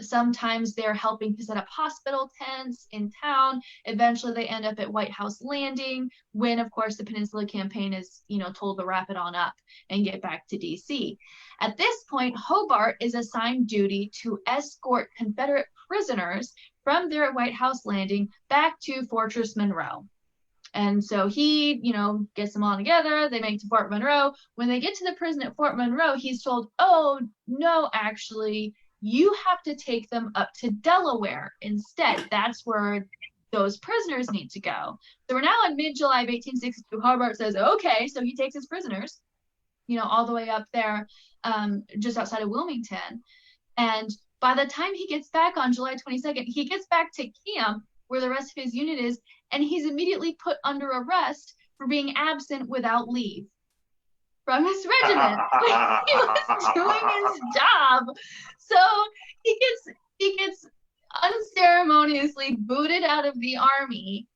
Sometimes they're helping to set up hospital tents in town. Eventually, they end up at White House Landing when, of course, the Peninsula Campaign is, told to wrap it on up and get back to D.C. At this point, Hobart is assigned duty to escort Confederate prisoners from their White House Landing back to Fortress Monroe. And so he, gets them all together. They make it to Fort Monroe. When they get to the prison at Fort Monroe, he's told, oh, no, actually, you have to take them up to Delaware instead. That's where those prisoners need to go. So we're now in mid-July of 1862. Hobart says, okay, so he takes his prisoners, all the way up there, just outside of Wilmington. And by the time he gets back on July 22nd, he gets back to camp where the rest of his unit is, and he's immediately put under arrest for being absent without leave from his regiment. He was doing his job. So he gets unceremoniously booted out of the army,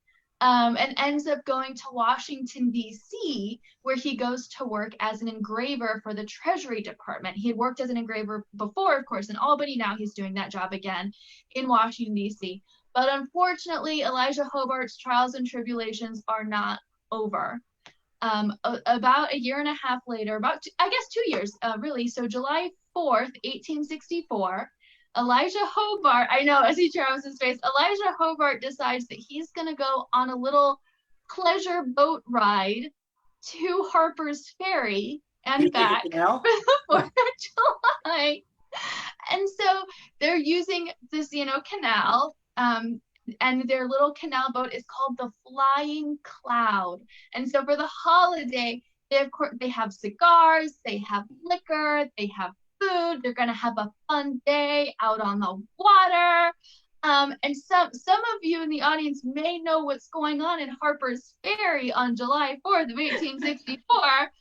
and ends up going to Washington, D.C., where he goes to work as an engraver for the Treasury Department. He had worked as an engraver before, of course, in Albany. Now he's doing that job again in Washington, D.C. But unfortunately, Elijah Hobart's trials and tribulations are not over. About a year and a half later, 2 years, really. So July 4th, 1864, Elijah Hobart, I know, I see Travis's face, Elijah Hobart decides that he's going to go on a little pleasure boat ride to Harper's Ferry and back for the 4th of July. And so they're using this, canal. And their little canal boat is called the Flying Cloud. And so for the holiday, they have cigars, they have liquor, they have food. They're going to have a fun day out on the water. And some of you in the audience may know what's going on in Harper's Ferry on July 4th of 1864.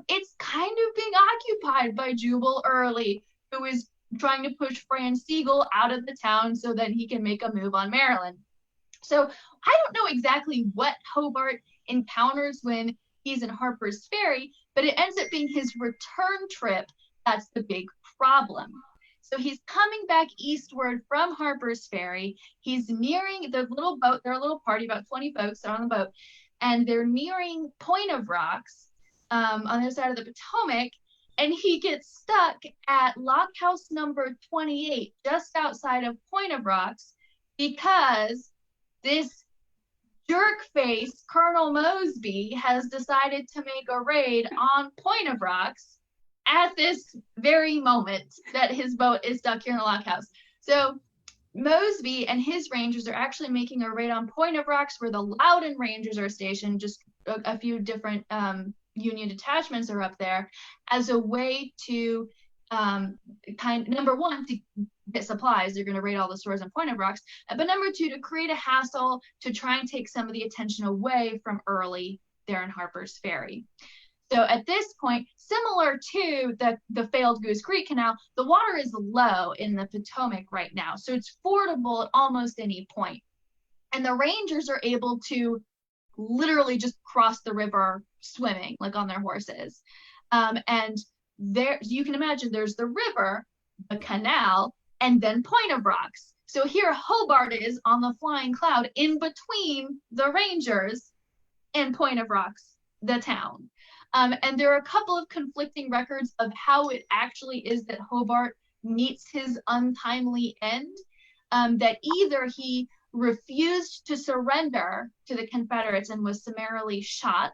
It's kind of being occupied by Jubal Early, who is trying to push Franz Sigel out of the town so that he can make a move on Maryland. So I don't know exactly what Hobart encounters when he's in Harper's Ferry, but it ends up being his return trip that's the big problem. So he's coming back eastward from Harper's Ferry. He's nearing the little boat. They're a little party, about 20 folks are on the boat, and they're nearing Point of Rocks on the other side of the Potomac. And he gets stuck at Lock House number 28, just outside of Point of Rocks, because this jerk face, Colonel Mosby, has decided to make a raid on Point of Rocks at this very moment that his boat is stuck here in the Lock House. So Mosby and his Rangers are actually making a raid on Point of Rocks, where the Loudoun Rangers are stationed, just a few different Union detachments are up there, as a way to number one, to get supplies. They're going to raid all the stores on Point of Rocks, but number two, to create a hassle to try and take some of the attention away from Early there in Harper's Ferry. So at this point, similar to the failed Goose Creek Canal, the water is low in the Potomac right now, so it's fordable at almost any point. And the Rangers are able to literally just cross the river swimming, like on their horses. And there, you can imagine, there's the river, the canal, and then Point of Rocks. So here Hobart is on the Flying Cloud in between the Rangers and Point of Rocks, the town. And there are a couple of conflicting records of how it actually is that Hobart meets his untimely end, that either he refused to surrender to the Confederates and was summarily shot,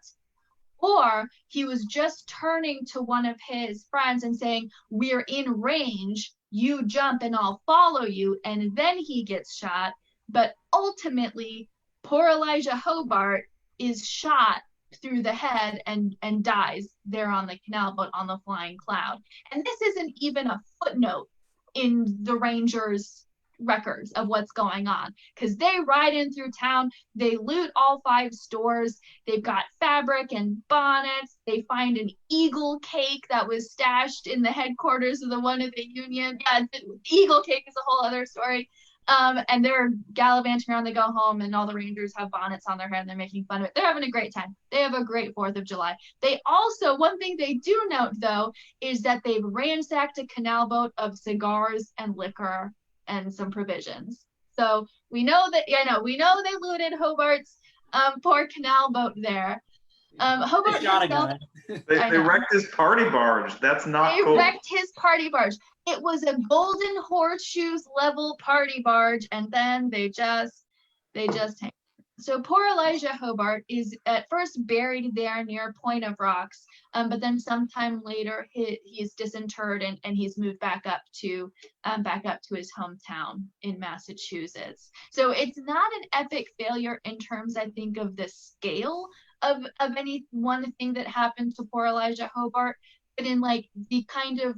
or he was just turning to one of his friends and saying, "We're in range, you jump and I'll follow you," and then he gets shot. But ultimately, Poor Elijah Hobart is shot through the head and dies there on the canal boat on the Flying Cloud. And this isn't even a footnote in the Rangers' records of what's going on, because they ride in through town, they loot all 5 stores, they've got fabric and bonnets, they find an eagle cake that was stashed in the headquarters of the Union. Yeah, the eagle cake is a whole other story. And they're gallivanting around, they go home, and all the Rangers have bonnets on their head and they're making fun of it. They're having a great time. They have a great 4th of July. They also, one thing they do note though, is that they've ransacked a canal boat of cigars and liquor and some provisions. So we know that, we know they looted Hobart's poor canal boat there. Hobart himself, they wrecked his party barge. That's not cool. They wrecked his party barge. It was a golden horseshoes level party barge, and then they just hang. So poor Elijah Hobart is at first buried there near Point of Rocks, but then sometime later he's disinterred and he's moved back up to his hometown in Massachusetts. So it's not an epic failure in terms, I think, of the scale of any one thing that happened to poor Elijah Hobart, but in like the kind of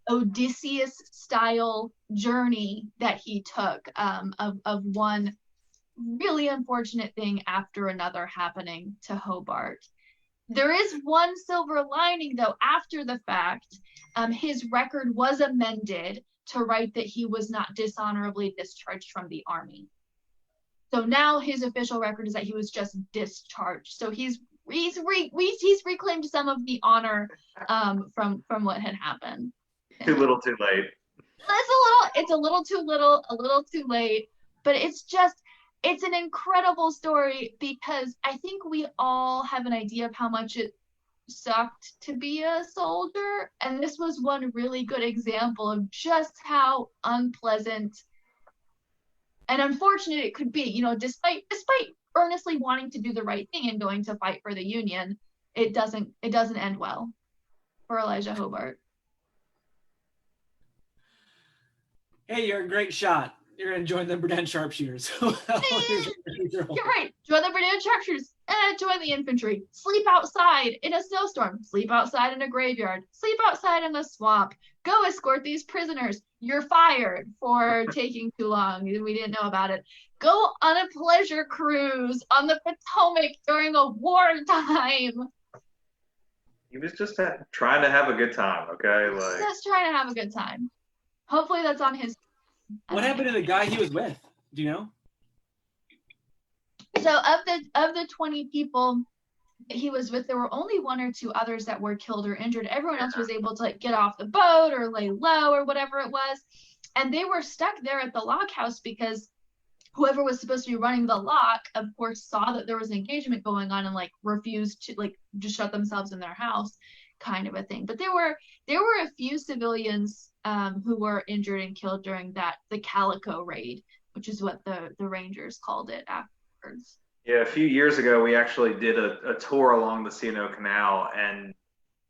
Odysseus style journey that he took of one really unfortunate thing after another happening to Hobart. There is one silver lining though. After the fact, his record was amended to write that he was not dishonorably discharged from the Army. So now his official record is that he was just discharged. So he's reclaimed some of the honor from what had happened. Too little, too late. It's a little too little, a little too late. But it's an incredible story, because I think we all have an idea of how much it sucked to be a soldier. And this was one really good example of just how unpleasant and unfortunate it could be. Despite earnestly wanting to do the right thing and going to fight for the Union, it doesn't end well for Elijah Hobart. Hey, you're a great shot. You're going to join the Verdun sharpshooters. You're right. Join the Verdun sharpshooters. Join the infantry. Sleep outside in a snowstorm. Sleep outside in a graveyard. Sleep outside in the swamp. Go escort these prisoners. You're fired for taking too long. We didn't know about it. Go on a pleasure cruise on the Potomac during a wartime. He was just trying to have a good time, okay? Just trying to have a good time. Hopefully that's on his. What happened to the guy he was with? Do you know? So of the 20 people he was with, there were only 1 or 2 others that were killed or injured. Everyone else was able to get off the boat or lay low or whatever it was. And they were stuck there at the lock house because whoever was supposed to be running the lock, of course, saw that there was an engagement going on and refused to just shut themselves in their house, kind of a thing. But there were a few civilians who were injured and killed during the Calico raid, which is what the Rangers called it afterwards. Yeah, a few years ago, we actually did a tour along the C&O Canal and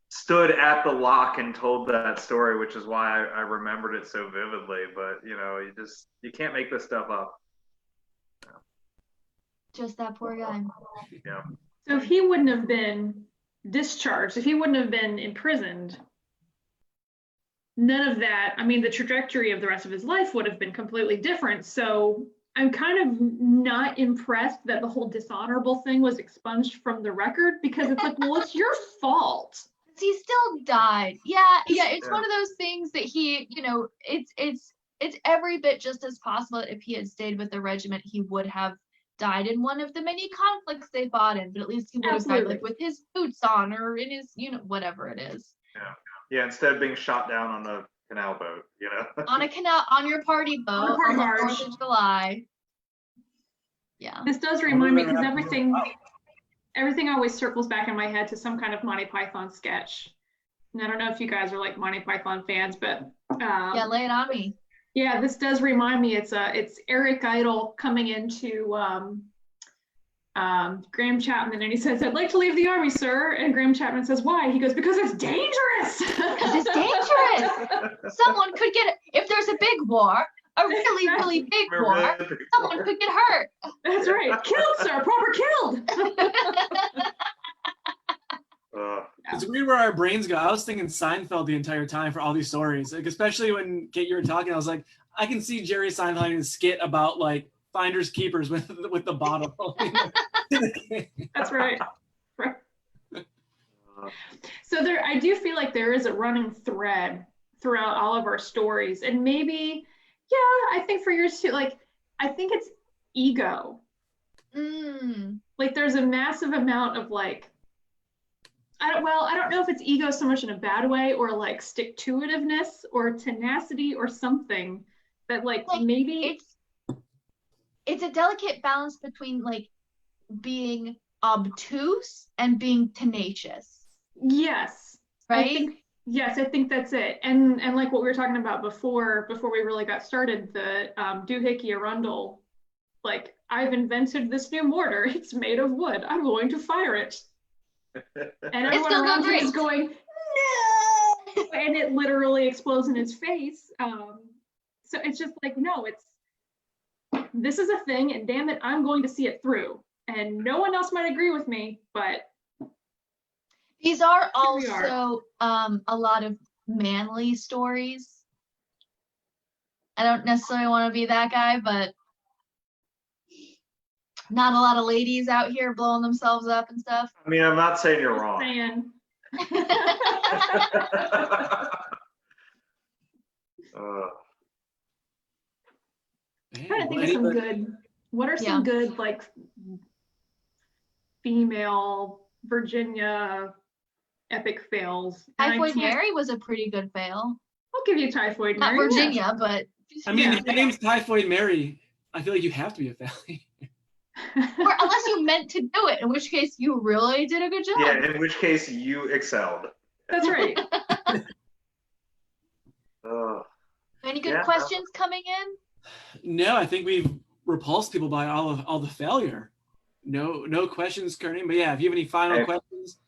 stood at the lock and told that story, which is why I remembered it so vividly. But, you can't make this stuff up. Just that poor guy. Yeah. So if he wouldn't have been discharged, if he wouldn't have been imprisoned, none of that, the trajectory of the rest of his life would have been completely different. So I'm kind of not impressed that the whole dishonorable thing was expunged from the record, because it's like, well, it's your fault. He still died. Yeah. It's one of those things that he, it's every bit just as possible if he had stayed with the regiment, he would have died in one of the many conflicts they fought in, but at least he would have died with his boots on or in his, whatever it is. Yeah, instead of being shot down on a canal boat, on a canal, on your party boat, on the 4th of July. Yeah. This does remind me, because everything always circles back in my head to some kind of Monty Python sketch. And I don't know if you guys are Monty Python fans, but yeah, lay it on me. Yeah, this does remind me. It's Eric Idle coming into Graham Chapman, and he says, "I'd like to leave the Army, sir." And Graham Chapman says, "Why?" He goes, "Because it's dangerous." Because it's dangerous. Someone could get it. If there's a big war, a a really, really big war, someone could get hurt. That's right. Killed, sir. Proper killed. It's weird where our brains go. I was thinking Seinfeld the entire time for all these stories, like especially when Kate, you were talking. I was like, I can see Jerry Seinfeld having a skit about like finders keepers with the bottle. That's right. So I do feel like there is a running thread throughout all of our stories, and maybe, yeah, I think for yours too. Like, I think it's ego. Like, there's a massive amount of like, I don't know if it's ego so much in a bad way, or like stick-to-itiveness or tenacity or something that like maybe it's a delicate balance between like being obtuse and being tenacious. Yes. Right? I think that's it. And like what we were talking about before we really got started, the doohickey arundel, like, I've invented this new mortar. It's made of wood. I'm going to fire it. And everyone around him is going, no! And it literally explodes in his face. So it's just like, no, this is a thing, and damn it, I'm going to see it through. And no one else might agree with me, but these are also a lot of manly stories. I don't necessarily want to be that guy, but not a lot of ladies out here blowing themselves up and stuff. I mean, I'm not saying you're wrong. I'm trying to think of some good. What are some good like female Virginia epic fails? Typhoid Mary was a pretty good fail. I'll give you Typhoid Mary. Not Virginia, but I mean, if your name's Typhoid Mary, I feel like you have to be a failure. Or unless you meant to do it, in which case you really did a good job. Yeah, in which case you excelled. That's right. Any good questions coming in? No, I think we've repulsed people by all the failure. No questions, Kearney. But yeah, if you have any final questions.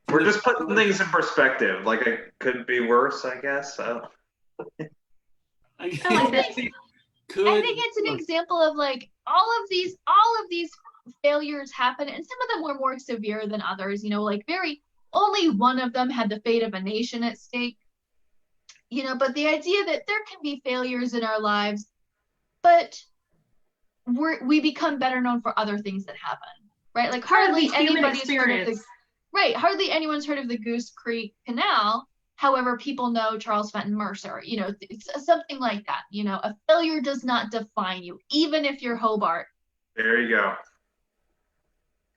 We're just putting things in perspective. Like, it could be worse, I guess. I think it's an example of like all of these failures happen, and some of them were more severe than others. You know, like only one of them had the fate of a nation at stake. You know, but the idea that there can be failures in our lives, but we become better known for other things that happen, right? Like hardly anyone's heard of the Goose Creek Canal. However, people know Charles Fenton Mercer. You know, it's something like that. You know, a failure does not define you, even if you're Hobart. There you go.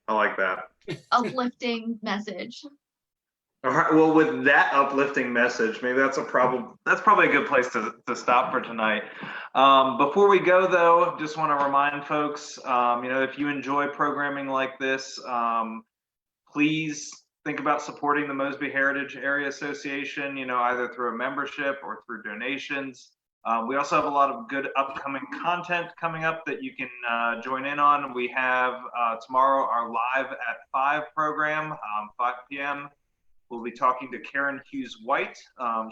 I like that. Uplifting message. All right. Well, with that uplifting message, maybe that's probably a good place to stop for tonight. Before we go, though, just want to remind folks, if you enjoy programming like this, please think about supporting the Mosby Heritage Area Association, either through a membership or through donations. We also have a lot of good upcoming content coming up that you can join in on. We have tomorrow our Live at 5 program, 5 p.m. We'll be talking to Karen Hughes White.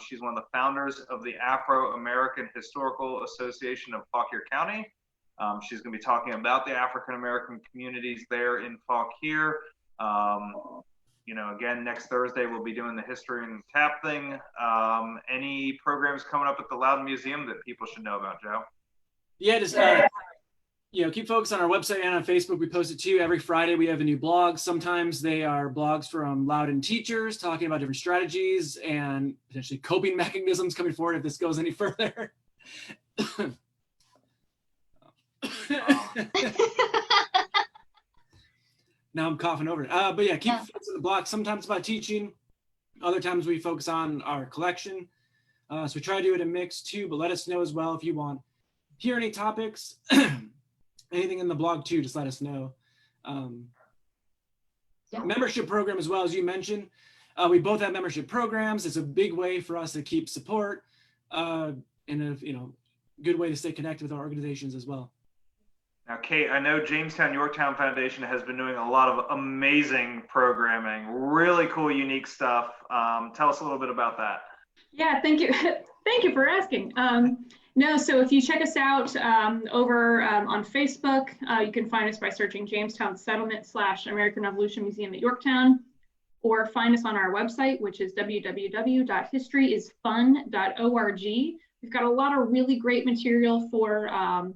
She's one of the founders of the Afro-American Historical Association of Fauquier County. She's going to be talking about the African-American communities there in Fauquier. Again, next Thursday, we'll be doing the history and tap thing. Any programs coming up at the Loudoun Museum that people should know about, Joe? Yeah, just keep focused on our website and on Facebook. We post it too. Every Friday we have a new blog. Sometimes they are blogs from Loudoun teachers talking about different strategies and potentially coping mechanisms coming forward if this goes any further. Now I'm coughing over it. But yeah, keep focused on the blog. Sometimes about teaching. Other times we focus on our collection. So we try to do it a mix too, but let us know as well if you want. Hear any topics, anything in the blog too, just let us know. Membership program as well, as you mentioned. We both have membership programs. It's a big way for us to keep support and a good way to stay connected with our organizations as well. Now, Kate, I know Jamestown-Yorktown Foundation has been doing a lot of amazing programming, really cool, unique stuff. Tell us a little bit about that. Yeah, thank you. Thank you for asking. No, so if you check us out over on Facebook, you can find us by searching Jamestown Settlement / American Revolution Museum at Yorktown, or find us on our website, which is www.historyisfun.org. We've got a lot of really great material for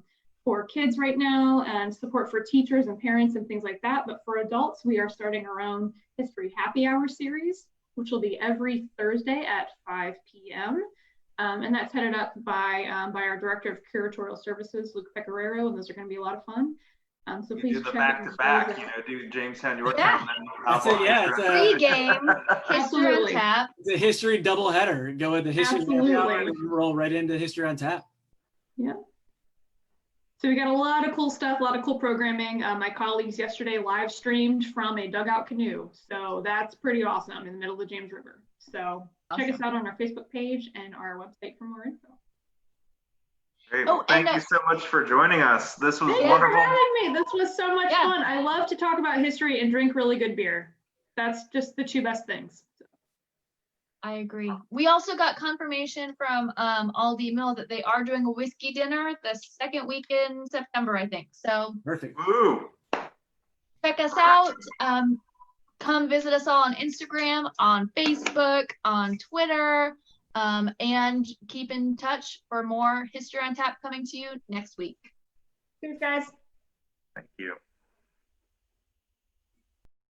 kids right now, and support for teachers and parents and things like that. But for adults, we are starting our own History Happy Hour series, which will be every Thursday at 5 p.m. And that's headed up by our Director of Curatorial Services, Luke Pecoraro, and those are going to be a lot of fun. So please do the check back-to-back, do Jamestown-Yorktown. Yeah. It's a Pre-game, History on Tap. It's a history doubleheader. Go with the history and roll right into History on Tap. Yeah. So we got a lot of cool stuff, a lot of cool programming. My colleagues yesterday live streamed from a dugout canoe. So that's pretty awesome in the middle of the James River. So check us out on our Facebook page and our website for more info. Great. Well, thank you so much for joining us. This was wonderful. Thank you for having me. This was so much fun. I love to talk about history and drink really good beer. That's just the two best things. I agree. We also got confirmation from Aldi Mill that they are doing a whiskey dinner the second week in September, I think. So perfect. Ooh. Check us out. Come visit us all on Instagram, on Facebook, on Twitter, and keep in touch for more History on Tap coming to you next week. Cheers, guys. Thank you.